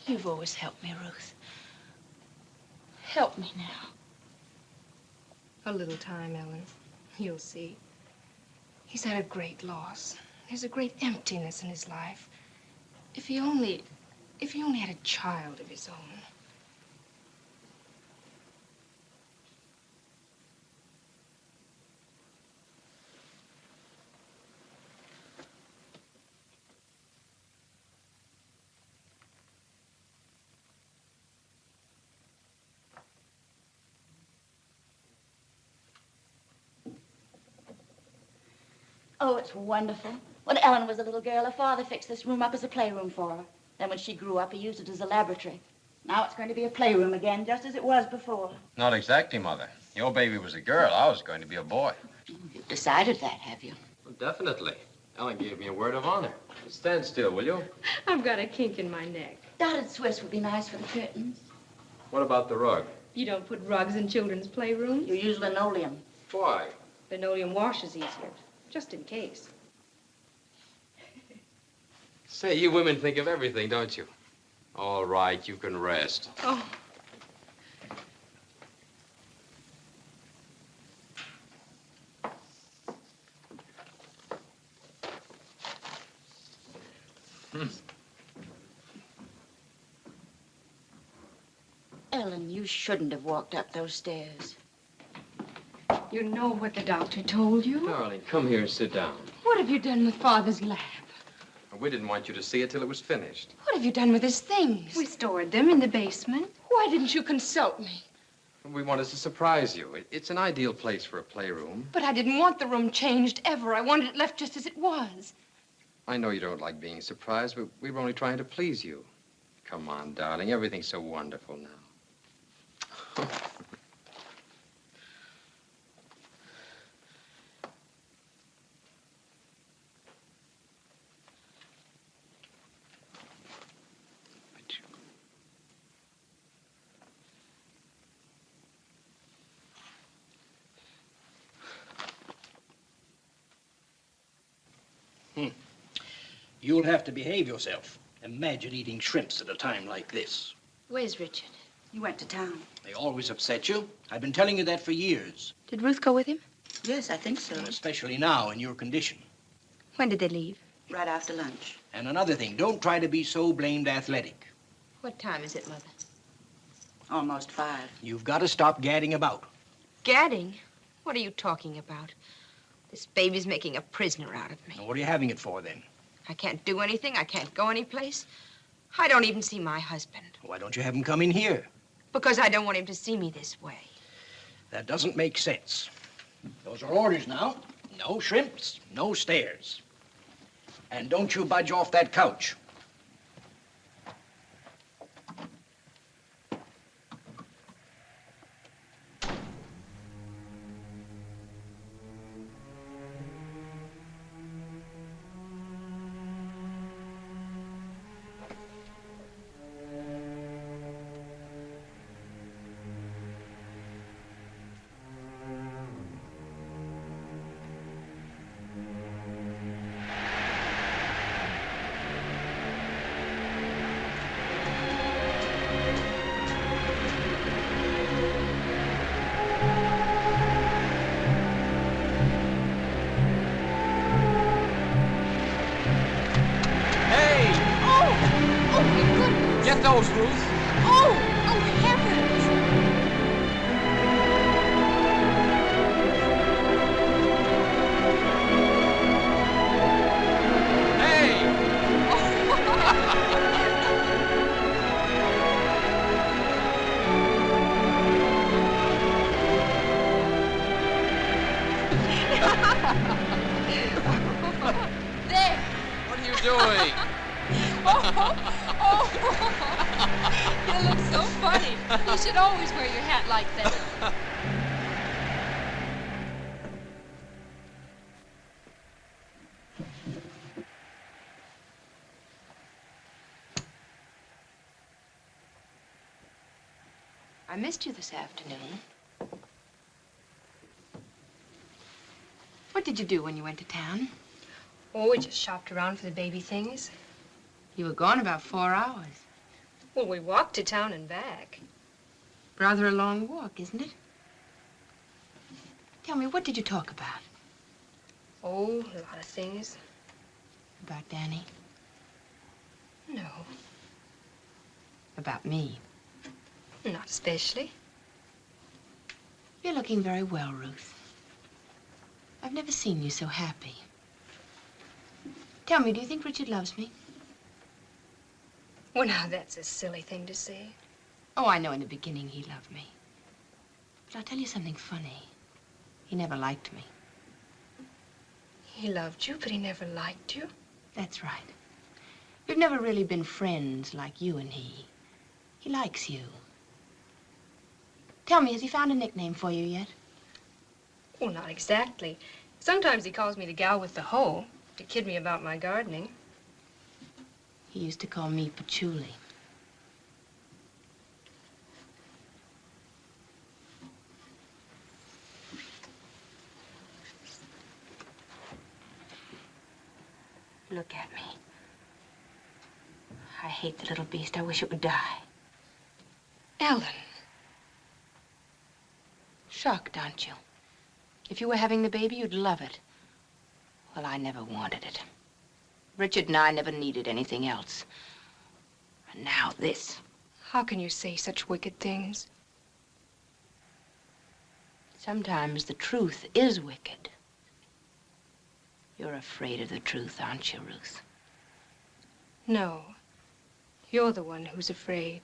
You've always helped me, Ruth. Help me now. A little time, Ellen. You'll see. He's at a great loss. There's a great emptiness in his life. If he only had a child of his own. Oh, it's wonderful. When Ellen was a little girl, her father fixed this room up as a playroom for her. Then when she grew up, he used it as a laboratory. Now it's going to be a playroom again, just as it was before. Not exactly, Mother. Your baby was a girl. I was going to be a boy. You've decided that, have you? Well, definitely. Ellen gave me a word of honor. Stand still, will you? I've got a kink in my neck. Dotted Swiss would be nice for the curtains. What about the rug? You don't put rugs in children's playrooms? You use linoleum. Why? Linoleum washes easier, just in case. Say, you women think of everything, don't you? All right, you can rest. Oh. Ellen, you shouldn't have walked up those stairs. You know what the doctor told you? Darling, come here and sit down. What have you done with Father's lab? We didn't want you to see it till it was finished. What have you done with his things? We stored them in the basement. Why didn't you consult me? We wanted to surprise you. It's an ideal place for a playroom. But I didn't want the room changed ever. I wanted it left just as it was. I know you don't like being surprised, but we were only trying to please you. Come on, darling. Everything's so wonderful now. You'll have to behave yourself. Imagine eating shrimps at a time like this. Where's Richard? He went to town. They always upset you. I've been telling you that for years. Did Ruth go with him? Yes, I think so. And especially now in your condition. When did they leave? Right after lunch. And another thing, don't try to be so blamed athletic. What time is it, Mother? Almost 5. You've got to stop gadding about. Gadding? What are you talking about? This baby's making a prisoner out of me. Now, what are you having it for, then? I can't do anything. I can't go anyplace. I don't even see my husband. Why don't you have him come in here? Because I don't want him to see me this way. That doesn't make sense. Those are orders now. No shrimps, no stairs. And don't you budge off that couch. Get those, Ruth. Oh, heavens! Hey! There! What are you doing? You look so funny. You should always wear your hat like that. I missed you this afternoon. What did you do when you went to town? Oh, we just shopped around for the baby things. You were gone about 4 hours. Well, we walked to town and back. Rather a long walk, isn't it? Tell me, what did you talk about? Oh, a lot of things. About Danny? No, About me? not especially. You're looking very well, Ruth. I've never seen you so happy. Tell me, do you think Richard loves me? Well, now, that's a silly thing to say. Oh, I know in the beginning he loved me. But I'll tell you something funny. He never liked me. He loved you, but he never liked you. That's right. We've never really been friends like you and he. He likes you. Tell me, has he found a nickname for you yet? Well, not exactly. Sometimes he calls me the gal with the hoe to kid me about my gardening. He used to call me Patchouli. Look at me. I hate the little beast. I wish it would die. Ellen. Shocked, aren't you? If you were having the baby, you'd love it. Well, I never wanted it. Richard and I never needed anything else. And now this. How can you say such wicked things? Sometimes the truth is wicked. You're afraid of the truth, aren't you, Ruth? No. You're the one who's afraid.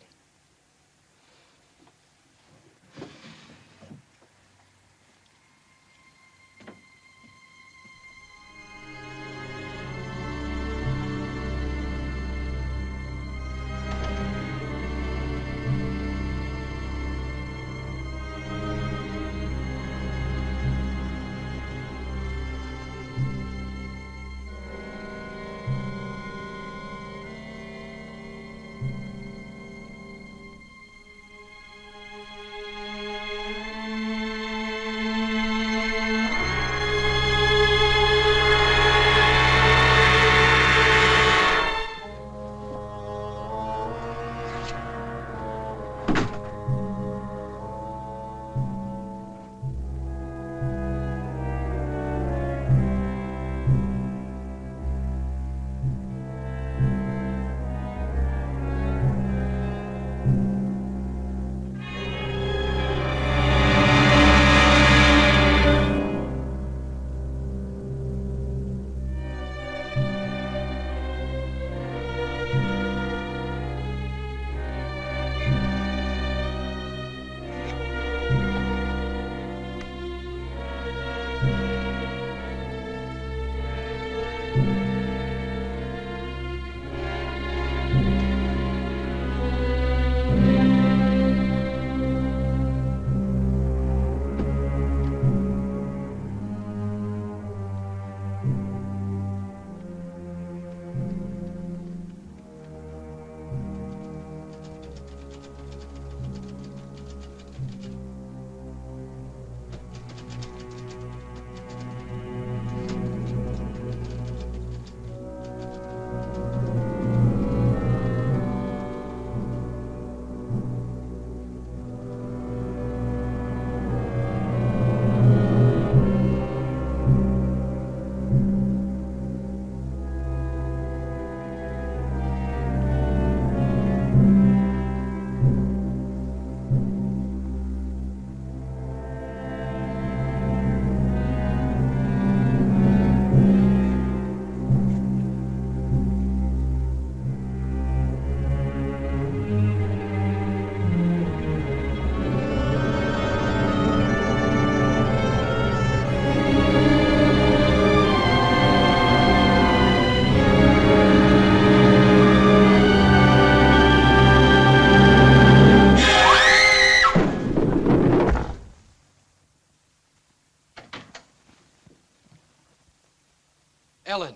Ellen.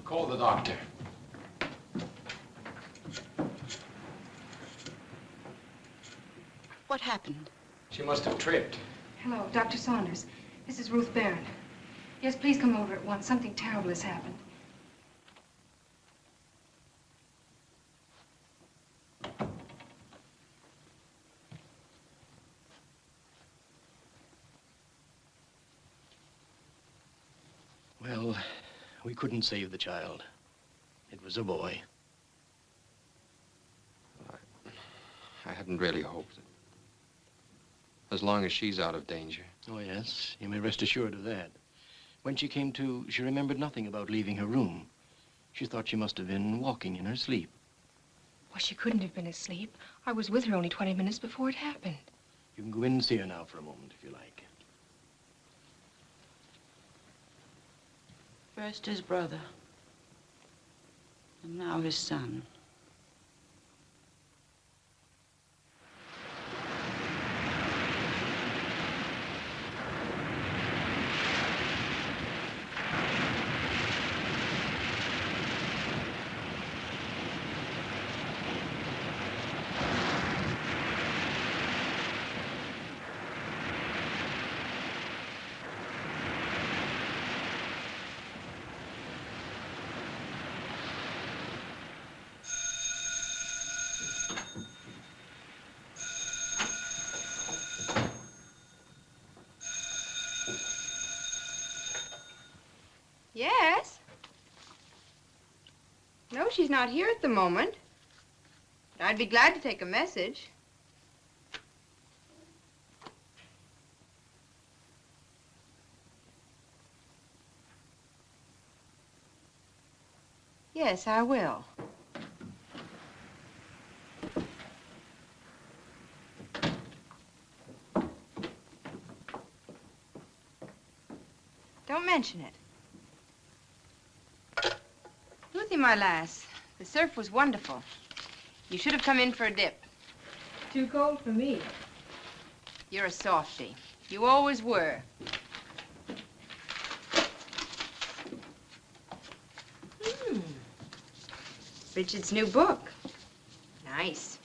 Call the doctor. What happened? She must have tripped. Hello, Dr. Saunders. This is Ruth Berent. Yes, please come over at once. Something terrible has happened. Well, we couldn't save the child. It was a boy. I hadn't really hoped it. As long as she's out of danger. Oh, yes. You may rest assured of that. When she came to, she remembered nothing about leaving her room. She thought she must have been walking in her sleep. Well, she couldn't have been asleep. I was with her only 20 minutes before it happened. You can go in and see her now for a moment, if you like. First his brother, and now his son. Yes? No, she's not here at the moment. But I'd be glad to take a message. Yes, I will. Don't mention it. Ruthie, my lass, the surf was wonderful. You should have come in for a dip. Too cold for me. You're a softie. You always were. Richard's new book. Nice.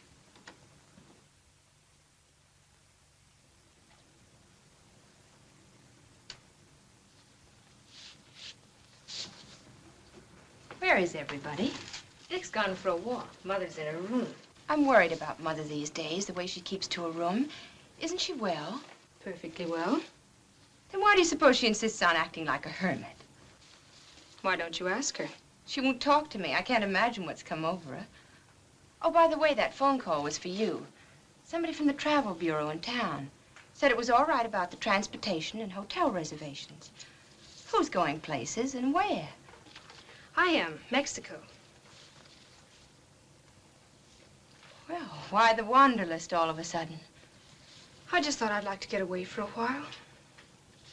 Where is everybody? Dick's gone for a walk. Mother's in her room. I'm worried about Mother these days, the way she keeps to her room. Isn't she well? Perfectly well. Then why do you suppose she insists on acting like a hermit? Why don't you ask her? She won't talk to me. I can't imagine what's come over her. Oh, by the way, that phone call was for you. Somebody from the travel bureau in town said it was all right about the transportation and hotel reservations. Who's going places and where? I am. Mexico. Well, why the wanderlust all of a sudden? I just thought I'd like to get away for a while.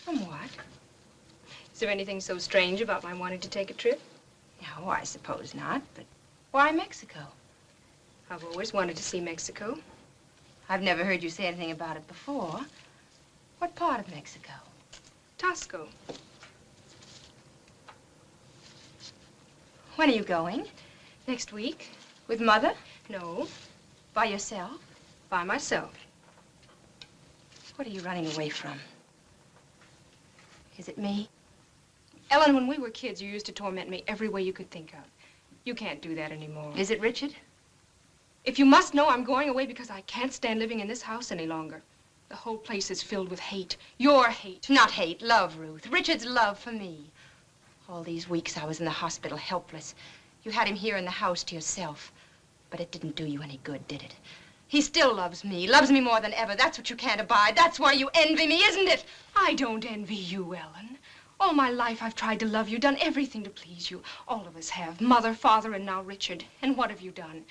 From what? Is there anything so strange about my wanting to take a trip? No, I suppose not, but why Mexico? I've always wanted to see Mexico. I've never heard you say anything about it before. What part of Mexico? Tasco. When are you going? Next week. With Mother? No. By yourself? By myself. What are you running away from? Is it me? Ellen, when we were kids, you used to torment me every way you could think of. You can't do that anymore. Is it Richard? If you must know, I'm going away because I can't stand living in this house any longer. The whole place is filled with hate. Your hate. Not hate, love, Ruth. Richard's love for me. All these weeks I was in the hospital, helpless. You had him here in the house to yourself. But it didn't do you any good, did it? He still loves me more than ever. That's what you can't abide. That's why you envy me, isn't it? I don't envy you, Ellen. All my life I've tried to love you, done everything to please you. All of us have. Mother, Father, and now Richard. And what have you done?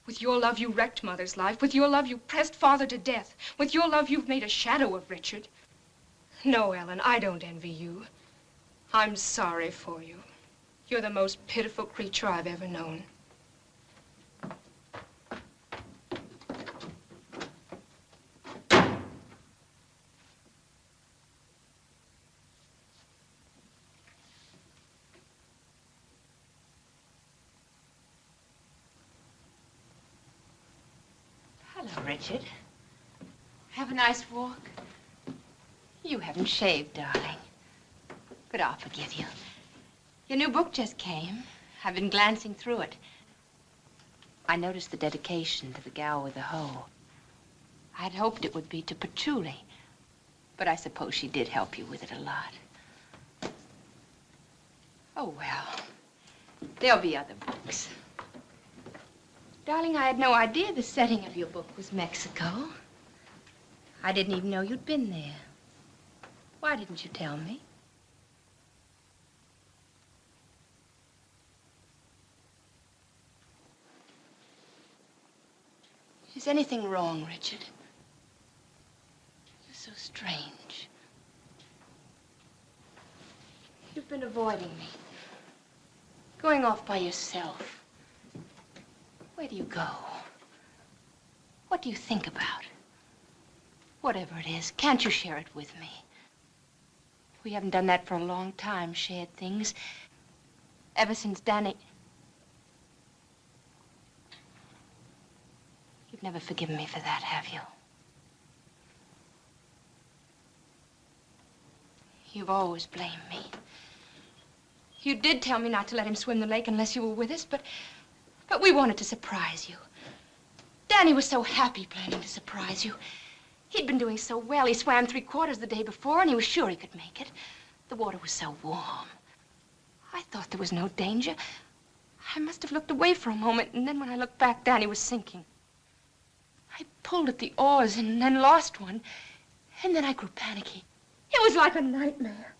With your love, you wrecked Mother's life. With your love, you pressed Father to death. With your love, you've made a shadow of Richard. No, Ellen, I don't envy you. I'm sorry for you. You're the most pitiful creature I've ever known. Hello, Richard. Have a nice walk. You haven't shaved, darling. But I'll forgive you. Your new book just came. I've been glancing through it. I noticed the dedication to the gal with the hoe. I'd hoped it would be to Patchouli, but I suppose she did help you with it a lot. Oh, well, there'll be other books. Darling, I had no idea the setting of your book was Mexico. I didn't even know you'd been there. Why didn't you tell me? Is anything wrong, Richard? You're so strange. You've been avoiding me. Going off by yourself. Where do you go? What do you think about? Whatever it is, can't you share it with me? We haven't done that for a long time, shared things. Ever since Danny... You've never forgiven me for that, have you? You've always blamed me. You did tell me not to let him swim the lake unless you were with us, but we wanted to surprise you. Danny was so happy planning to surprise you. He'd been doing so well. He swam 3/4 the day before, and he was sure he could make it. The water was so warm. I thought there was no danger. I must have looked away for a moment, and then when I looked back, Danny was sinking. I pulled at the oars and then lost one, and then I grew panicky. It was like a nightmare.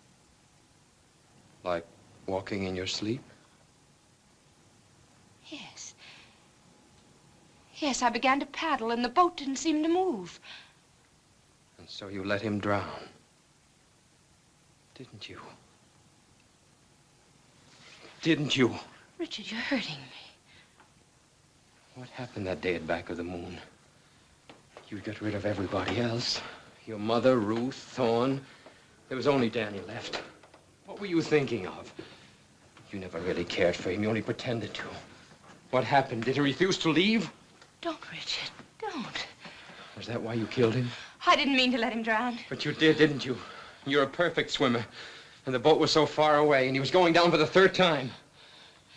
Like walking in your sleep? Yes. Yes, I began to paddle, and the boat didn't seem to move. And so you let him drown, didn't you? Didn't you? Richard, you're hurting me. What happened that day at Back of the Moon? You got rid of everybody else. Your mother, Ruth, Thorne. There was only Danny left. What were you thinking of? You never really cared for him. You only pretended to. What happened? Did he refuse to leave? Don't, Richard. Don't. Was that why you killed him? I didn't mean to let him drown. But you did, didn't you? You're a perfect swimmer. And the boat was so far away, and he was going down for the 3rd time.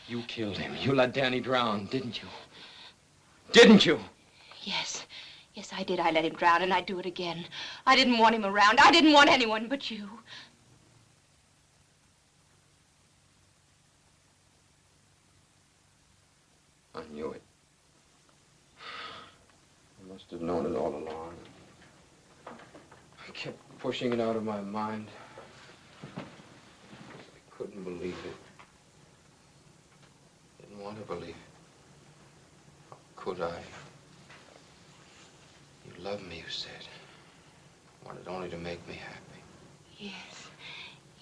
You killed him. You let Danny drown, didn't you? Didn't you? Yes. Yes, I did. I let him drown, and I'd do it again. I didn't want him around. I didn't want anyone but you. I knew it. I must have known it all along. I kept pushing it out of my mind. I couldn't believe it. Didn't want to believe it. How could I? You loved me, you said. Wanted only to make me happy. Yes.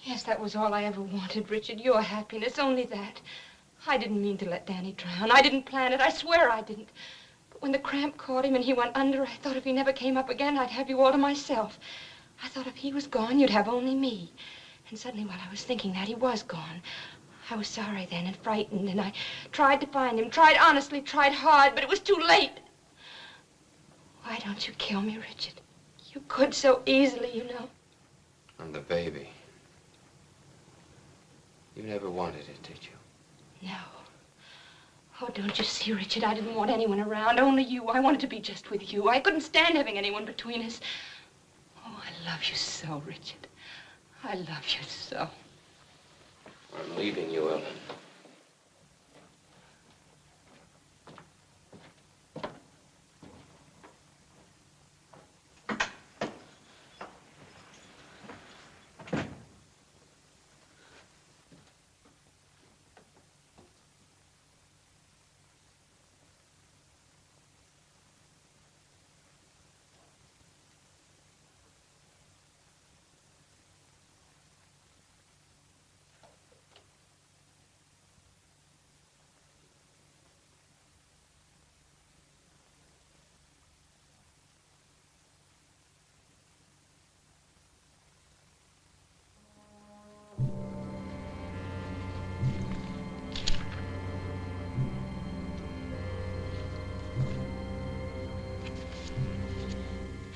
Yes, that was all I ever wanted, Richard. Your happiness, only that. I didn't mean to let Danny drown. I didn't plan it. I swear I didn't. But when the cramp caught him and he went under, I thought if he never came up again, I'd have you all to myself. I thought if he was gone, you'd have only me. And suddenly, while I was thinking that, he was gone. I was sorry then and frightened, and I tried to find him, tried honestly, tried hard, but it was too late. Why don't you kill me, Richard? You could so easily, you know. And the baby. You never wanted it, did you? No. Oh, don't you see, Richard? I didn't want anyone around, only you. I wanted to be just with you. I couldn't stand having anyone between us. Oh, I love you so, Richard. I love you so. I'm leaving you, Ellen.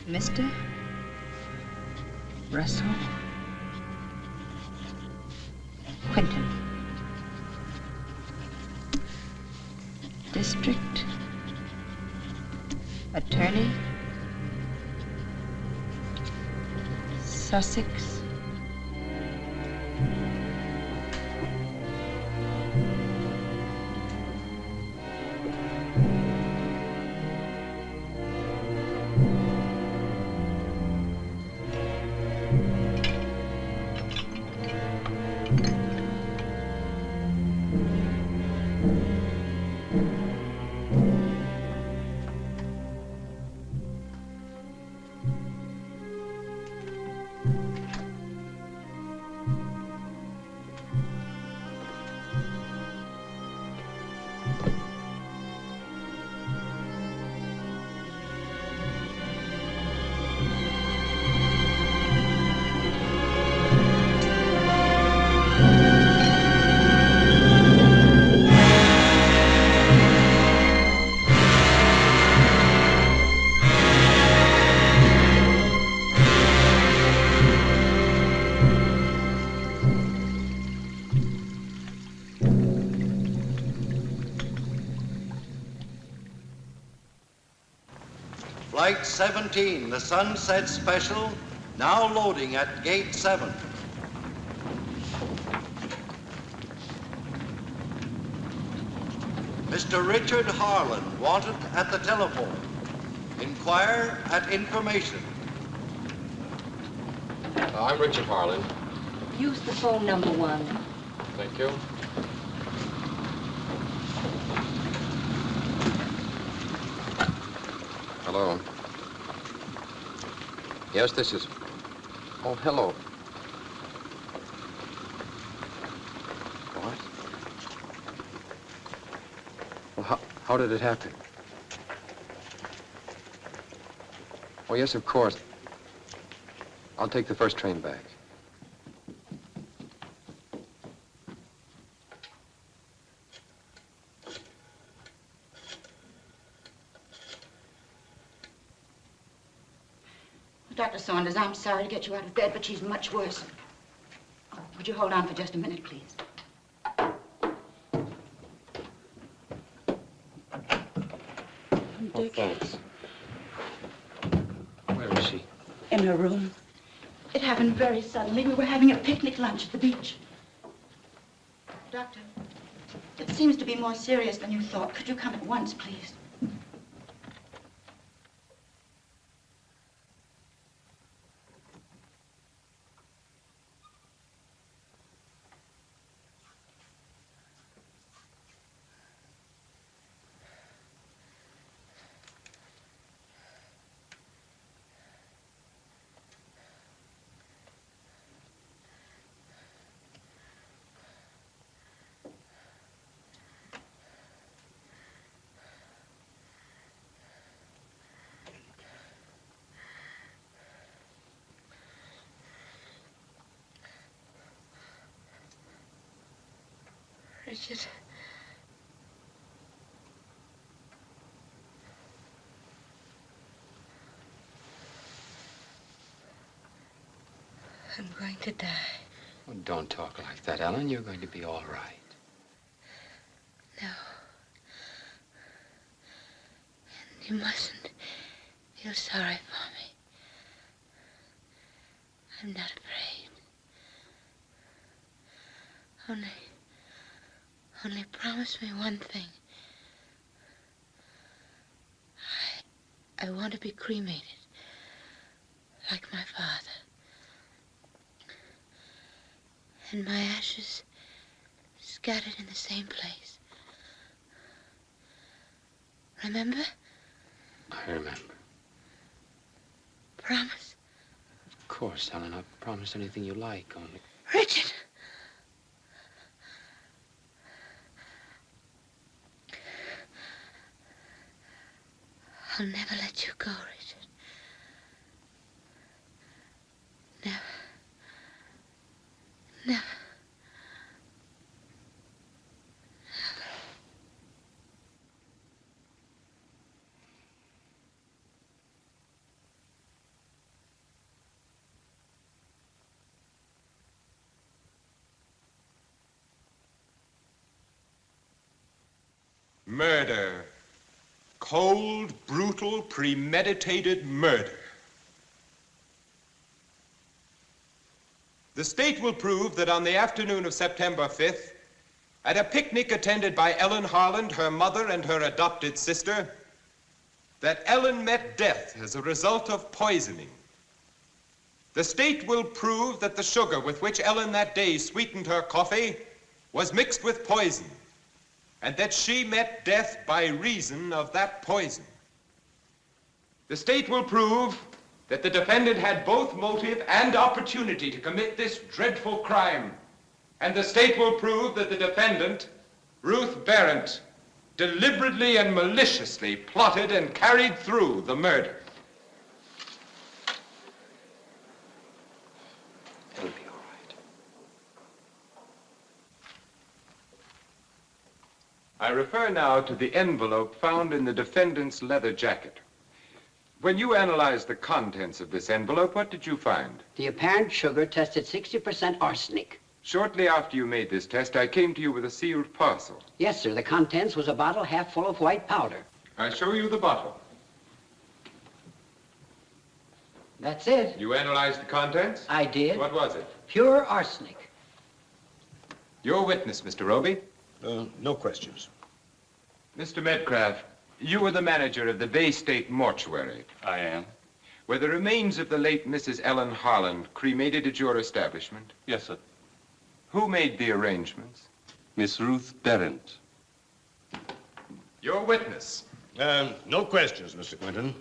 Mr. Russell Quinton, District Attorney, Sussex, Flight 17, the Sunset Special, now loading at Gate 7. Mr. Richard Harland, wanted at the telephone. Inquire at information. I'm Richard Harland. Use the phone number 1. Thank you. Hello. Yes, this is... Oh, hello. What? Well, how did it happen? Oh, yes, of course. I'll take the first train back. Dr. Saunders, I'm sorry to get you out of bed, but she's much worse. Oh, would you hold on for just a minute, please? Oh, thanks. Where is she? In her room. It happened very suddenly. We were having a picnic lunch at the beach. Doctor, it seems to be more serious than you thought. Could you come at once, please? Richard. I'm going to die. Oh, don't talk like that, Ellen. You're going to be all right. No. You mustn't feel sorry for me. I'm not afraid. Only promise me one thing. I want to be cremated, like my father. And my ashes scattered in the same place. Remember? I remember. Promise? Of course, Ellen. I'll promise anything you like, only... Richard! I'll never let you go, Richard. Never. Never. Murder. Cold, brutal, premeditated murder. The state will prove that on the afternoon of September 5th, at a picnic attended by Ellen Harland, her mother, and her adopted sister, that Ellen met death as a result of poisoning. The state will prove that the sugar with which Ellen that day sweetened her coffee was mixed with poison, and that she met death by reason of that poison. The state will prove that the defendant had both motive and opportunity to commit this dreadful crime. And the state will prove that the defendant, Ruth Berent, deliberately and maliciously plotted and carried through the murder. It'll be all right. I refer now to the envelope found in the defendant's leather jacket. When you analyzed the contents of this envelope, what did you find? The apparent sugar tested 60% arsenic. Shortly after you made this test, I came to you with a sealed parcel. Yes, sir. The contents was a bottle half full of white powder. I show you the bottle. That's it. You analyzed the contents? I did. What was it? Pure arsenic. Your witness, Mr. Roby. No questions. Mr. Medcraft, you were the manager of the Bay State Mortuary. I am. Were the remains of the late Mrs. Ellen Harland cremated at your establishment? Yes, sir. Who made the arrangements? Miss Ruth Berent. Your witness. No questions, Mr. Quinton.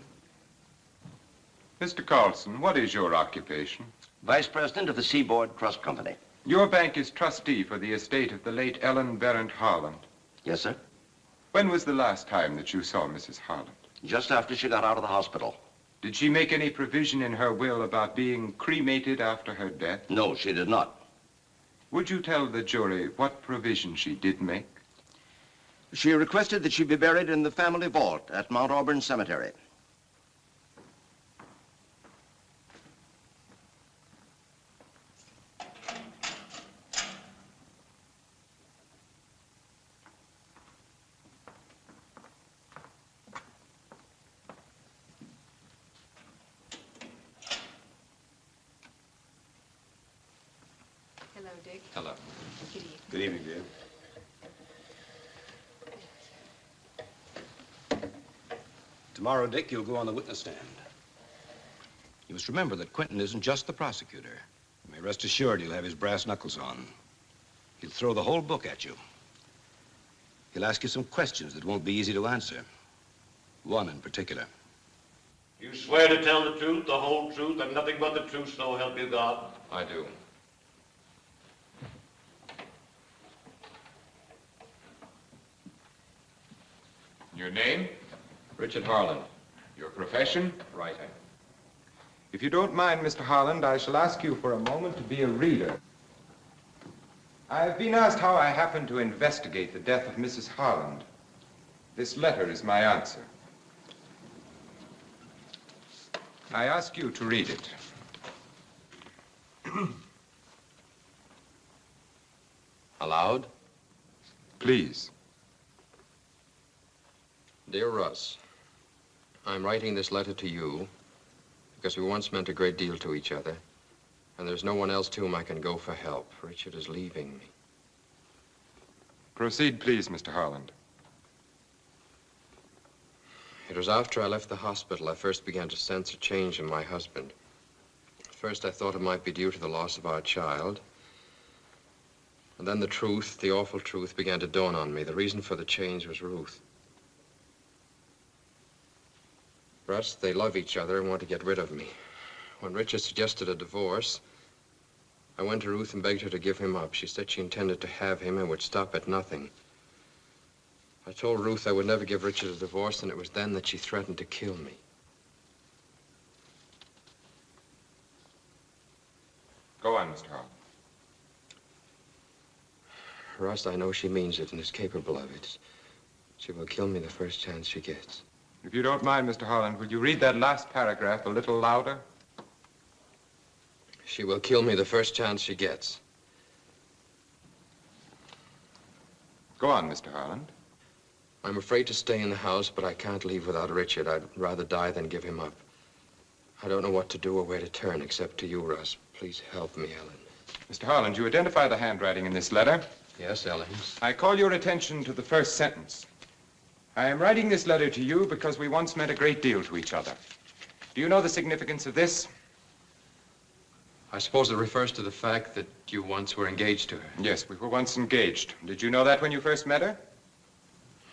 Mr. Carlson, what is your occupation? Vice President of the Seaboard Trust Company. Your bank is trustee for the estate of the late Ellen Berent Harland. Yes, sir. When was the last time that you saw Mrs. Harland? Just after she got out of the hospital. Did she make any provision in her will about being cremated after her death? No, she did not. Would you tell the jury what provision she did make? She requested that she be buried in the family vault at Mount Auburn Cemetery. Hello, Dick. Hello. Good evening. Good evening, dear. Tomorrow, Dick, you'll go on the witness stand. You must remember that Quinton isn't just the prosecutor. You may rest assured he'll have his brass knuckles on. He'll throw the whole book at you. He'll ask you some questions that won't be easy to answer. One in particular. You swear to tell the truth, the whole truth, and nothing but the truth, so help you God? I do. Your name? Richard Harland. Your profession? Writer. If you don't mind, Mr. Harland, I shall ask you for a moment to be a reader. I've been asked how I happened to investigate the death of Mrs. Harland. This letter is my answer. I ask you to read it. Aloud? Please. Dear Russ, I'm writing this letter to you because we once meant a great deal to each other, and there's no one else to whom I can go for help. Richard is leaving me. Proceed, please, Mr. Harland. It was after I left the hospital I first began to sense a change in my husband. At first I thought it might be due to the loss of our child. And then the truth, the awful truth, began to dawn on me. The reason for the change was Ruth. Russ, they love each other and want to get rid of me. When Richard suggested a divorce, I went to Ruth and begged her to give him up. She said she intended to have him and would stop at nothing. I told Ruth I would never give Richard a divorce, and it was then that she threatened to kill me. Go on, Mr. Harland. Russ, I know she means it and is capable of it. She will kill me the first chance she gets. If you don't mind, Mr. Harland, would you read that last paragraph a little louder? She will kill me the first chance she gets. Go on, Mr. Harland. I'm afraid to stay in the house, but I can't leave without Richard. I'd rather die than give him up. I don't know what to do or where to turn, except to you, Russ. Please help me, Ellen. Mr. Harland, you identify the handwriting in this letter? Yes, Ellen. I call your attention to the first sentence. I am writing this letter to you because we once meant a great deal to each other. Do you know the significance of this? I suppose it refers to the fact that you once were engaged to her. Yes, we were once engaged. Did you know that when you first met her?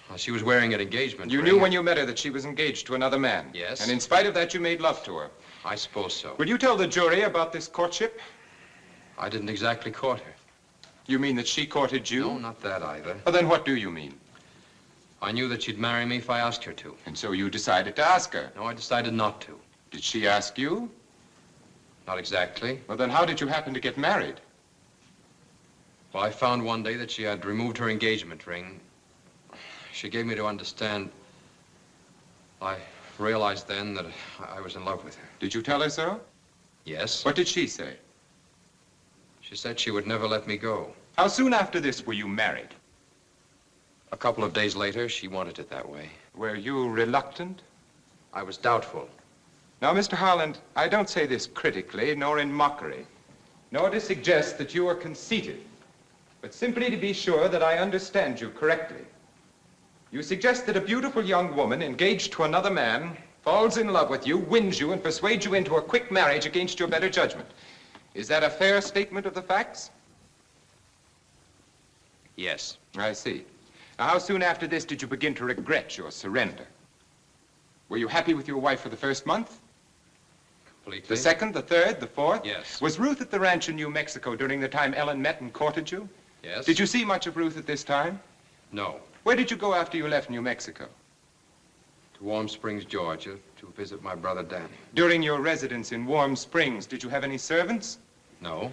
Well, she was wearing an engagement ring. You knew when you met her that she was engaged to another man? Yes. And in spite of that, you made love to her? I suppose so. Will you tell the jury about this courtship? I didn't exactly court her. You mean that she courted you? No, not that either. Well, then what do you mean? I knew that she'd marry me if I asked her to. And so you decided to ask her? No, I decided not to. Did she ask you? Not exactly. Well, then how did you happen to get married? Well, I found one day that she had removed her engagement ring. She gave me to understand. I realized then that I was in love with her. Did you tell her so? Yes. What did she say? She said she would never let me go. How soon after this were you married? A couple of days later, she wanted it that way. Were you reluctant? I was doubtful. Now, Mr. Harland, I don't say this critically, nor in mockery, nor to suggest that you are conceited, but simply to be sure that I understand you correctly. You suggest that a beautiful young woman engaged to another man falls in love with you, wins you, and persuades you into a quick marriage against your better judgment. Is that a fair statement of the facts? Yes. I see. Now, how soon after this did you begin to regret your surrender? Were you happy with your wife for the first month? Completely. The second, the third, the fourth? Yes. Was Ruth at the ranch in New Mexico during the time Ellen met and courted you? Yes. Did you see much of Ruth at this time? No. Where did you go after you left New Mexico? To Warm Springs, Georgia, to visit my brother Danny. During your residence in Warm Springs, did you have any servants? No.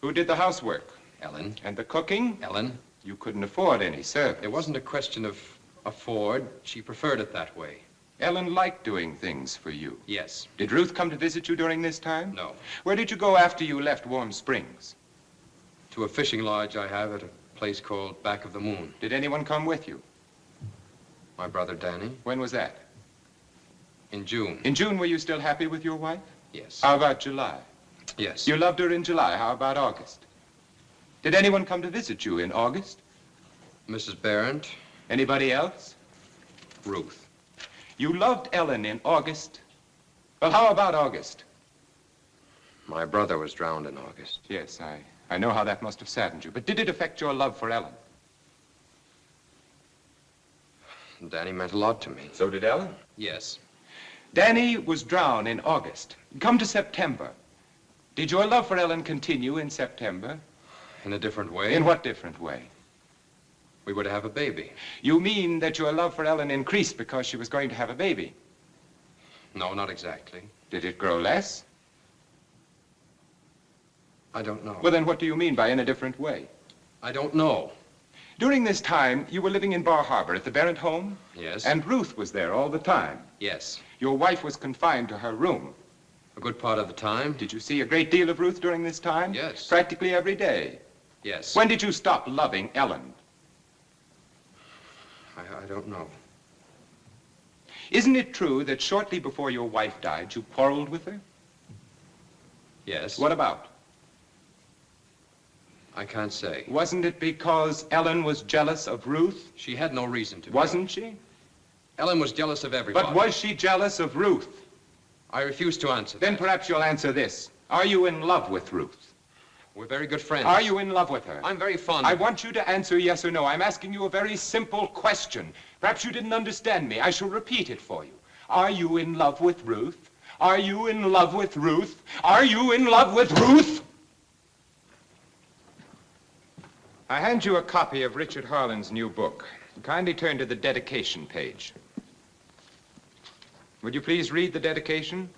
Who did the housework? Ellen. And the cooking? Ellen. You couldn't afford any servants. It wasn't a question of afford. She preferred it that way. Ellen liked doing things for you. Yes. Did Ruth come to visit you during this time? No. Where did you go after you left Warm Springs? To a fishing lodge I have at a place called Back of the Moon. Did anyone come with you? My brother Danny. When was that? In June. In June, were you still happy with your wife? Yes. How about July? Yes. You loved her in July. How about August? Did anyone come to visit you in August? Mrs. Berent. Anybody else? Ruth. You loved Ellen in August. Well, how about August? My brother was drowned in August. Yes, I know how that must have saddened you. But did it affect your love for Ellen? Danny meant a lot to me. So did Ellen? Yes. Danny was drowned in August. Come to September. Did your love for Ellen continue in September? In a different way. In what different way? We were to have a baby. You mean that your love for Ellen increased because she was going to have a baby? No, not exactly. Did it grow less? I don't know. Well, then what do you mean by in a different way? I don't know. During this time, you were living in Bar Harbor at the Berent home? Yes. And Ruth was there all the time? Yes. Your wife was confined to her room? A good part of the time. Did you see a great deal of Ruth during this time? Yes. Practically every day? Yes. When did you stop loving Ellen? I don't know. Isn't it true that shortly before your wife died, you quarreled with her? Yes. What about? I can't say. Wasn't it because Ellen was jealous of Ruth? She had no reason to be. Wasn't she? Ellen was jealous of everybody. But was she jealous of Ruth? I refuse to answer that. Then perhaps you'll answer this. Are you in love with Ruth? We're very good friends. Are you in love with her? I'm very fond of her. I want you to answer yes or no. I'm asking you a very simple question. Perhaps you didn't understand me. I shall repeat it for you. Are you in love with Ruth? Are you in love with Ruth? Are you in love with Ruth? I hand you a copy of Richard Harland's new book. Kindly turn to the dedication page. Would you please read the dedication?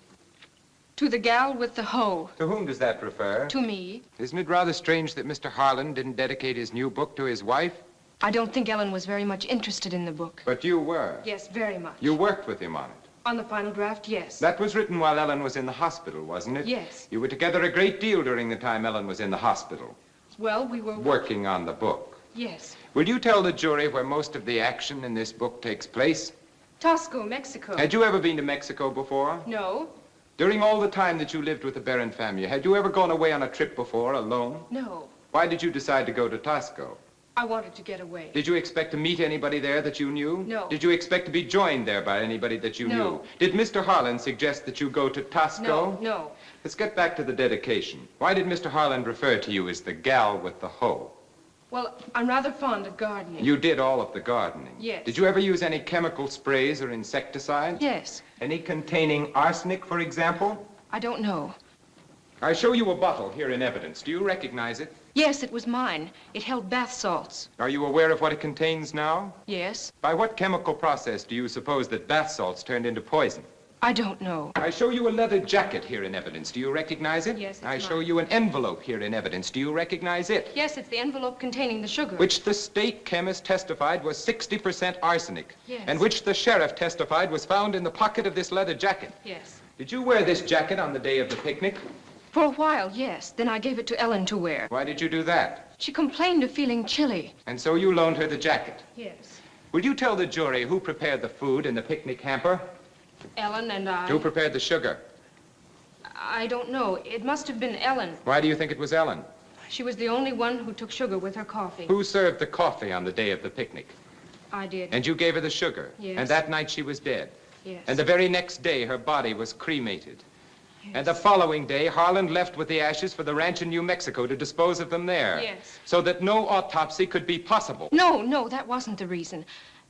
To the gal with the hoe. To whom does that refer? To me. Isn't it rather strange that Mr. Harland didn't dedicate his new book to his wife? I don't think Ellen was very much interested in the book. But you were. Yes, very much. You worked with him on it. On the final draft, yes. That was written while Ellen was in the hospital, wasn't it? Yes. You were together a great deal during the time Ellen was in the hospital. Well, we were... Working on the book. Yes. Will you tell the jury where most of the action in this book takes place? Tosco, Mexico. Had you ever been to Mexico before? No. During all the time that you lived with the Berent family, had you ever gone away on a trip before, alone? No. Why did you decide to go to Tosco? I wanted to get away. Did you expect to meet anybody there that you knew? No. Did you expect to be joined there by anybody that you No. knew? Did Mr. Harland suggest that you go to Tosco? No, no. Let's get back to the dedication. Why did Mr. Harland refer to you as the gal with the hoe? Well, I'm rather fond of gardening. You did all of the gardening. Yes. Did you ever use any chemical sprays or insecticides? Yes. Any containing arsenic, for example? I don't know. I show you a bottle here in evidence. Do you recognize it? Yes, it was mine. It held bath salts. Are you aware of what it contains now? Yes. By what chemical process do you suppose that bath salts turned into poison? I don't know. I show you a leather jacket here in evidence. Do you recognize it? Yes, it's I show mine. you an envelope here in evidence. Do you recognize it? Yes, it's the envelope containing the sugar. Which the state chemist testified was 60% arsenic. Yes. And which the sheriff testified was found in the pocket of this leather jacket. Yes. Did you wear this jacket on the day of the picnic? For a while, yes. Then I gave it to Ellen to wear. Why did you do that? She complained of feeling chilly. And so you loaned her the jacket. Yes. Will you tell the jury who prepared the food in the picnic hamper? Ellen and I. Who prepared the sugar? I don't know. It must have been Ellen. Why do you think it was Ellen? She was the only one who took sugar with her coffee. Who served the coffee on the day of the picnic? I did. And you gave her the sugar? Yes. And that night she was dead? Yes. And the very next day her body was cremated? Yes. And the following day, Harland left with the ashes for the ranch in New Mexico to dispose of them there? Yes. So that no autopsy could be possible? No, that wasn't the reason.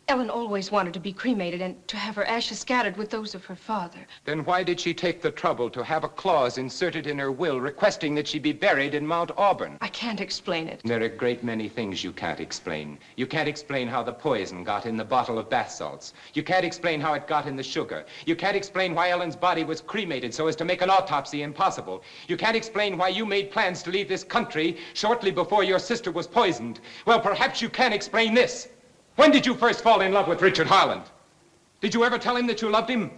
Ellen always wanted to be cremated and to have her ashes scattered with those of her father. Then why did she take the trouble to have a clause inserted in her will requesting that she be buried in Mount Auburn? I can't explain it. There are a great many things you can't explain. You can't explain how the poison got in the bottle of bath salts. You can't explain how it got in the sugar. You can't explain why Ellen's body was cremated so as to make an autopsy impossible. You can't explain why you made plans to leave this country shortly before your sister was poisoned. Well, perhaps you can explain this. When did you first fall in love with Richard Harland? Did you ever tell him that you loved him?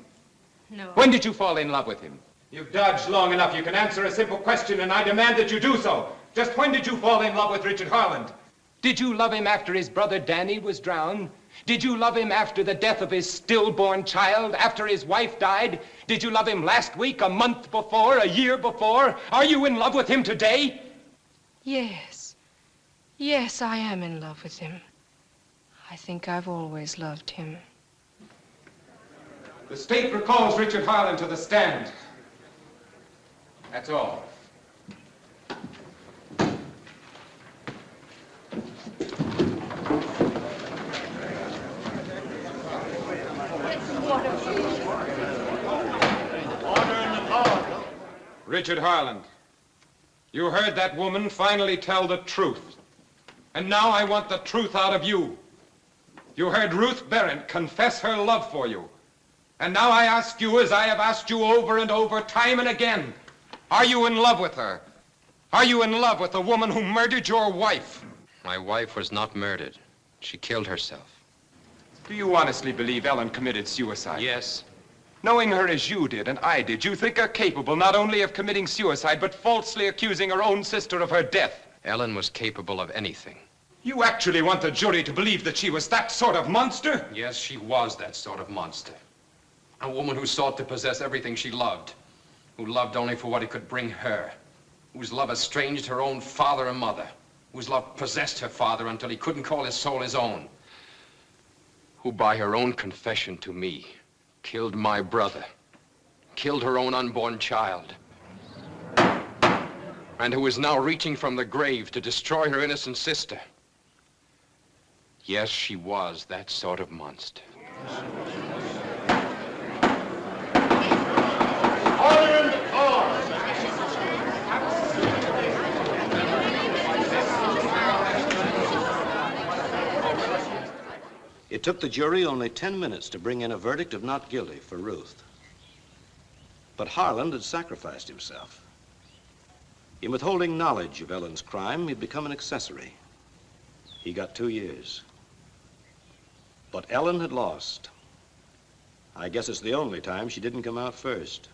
No. When did you fall in love with him? You've dodged long enough. You can answer a simple question, and I demand that you do so. Just when did you fall in love with Richard Harland? Did you love him after his brother Danny was drowned? Did you love him after the death of his stillborn child, after his wife died? Did you love him last week, a month before, a year before? Are you in love with him today? Yes. Yes, I am in love with him. I think I've always loved him. The state recalls Richard Harland to the stand. That's all. Richard Harland, you heard that woman finally tell the truth. And now I want the truth out of you. You heard Ruth Berent confess her love for you. And now I ask you, as I have asked you over and over, time and again, are you in love with her? Are you in love with the woman who murdered your wife? My wife was not murdered. She killed herself. Do you honestly believe Ellen committed suicide? Yes. Knowing her as you did and I did, you think her capable not only of committing suicide, but falsely accusing her own sister of her death? Ellen was capable of anything. You actually want the jury to believe that she was that sort of monster? Yes, she was that sort of monster. A woman who sought to possess everything she loved, who loved only for what it could bring her, whose love estranged her own father and mother, whose love possessed her father until he couldn't call his soul his own, who by her own confession to me killed my brother, killed her own unborn child, and who is now reaching from the grave to destroy her innocent sister. Yes, she was that sort of monster. Order in the cause. It took the jury only 10 minutes to bring in a verdict of not guilty for Ruth. But Harland had sacrificed himself. In withholding knowledge of Ellen's crime, he'd become an accessory. He got 2 years. But Ellen had lost. I guess it's the only time she didn't come out first.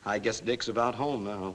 I guess Dick's about home now.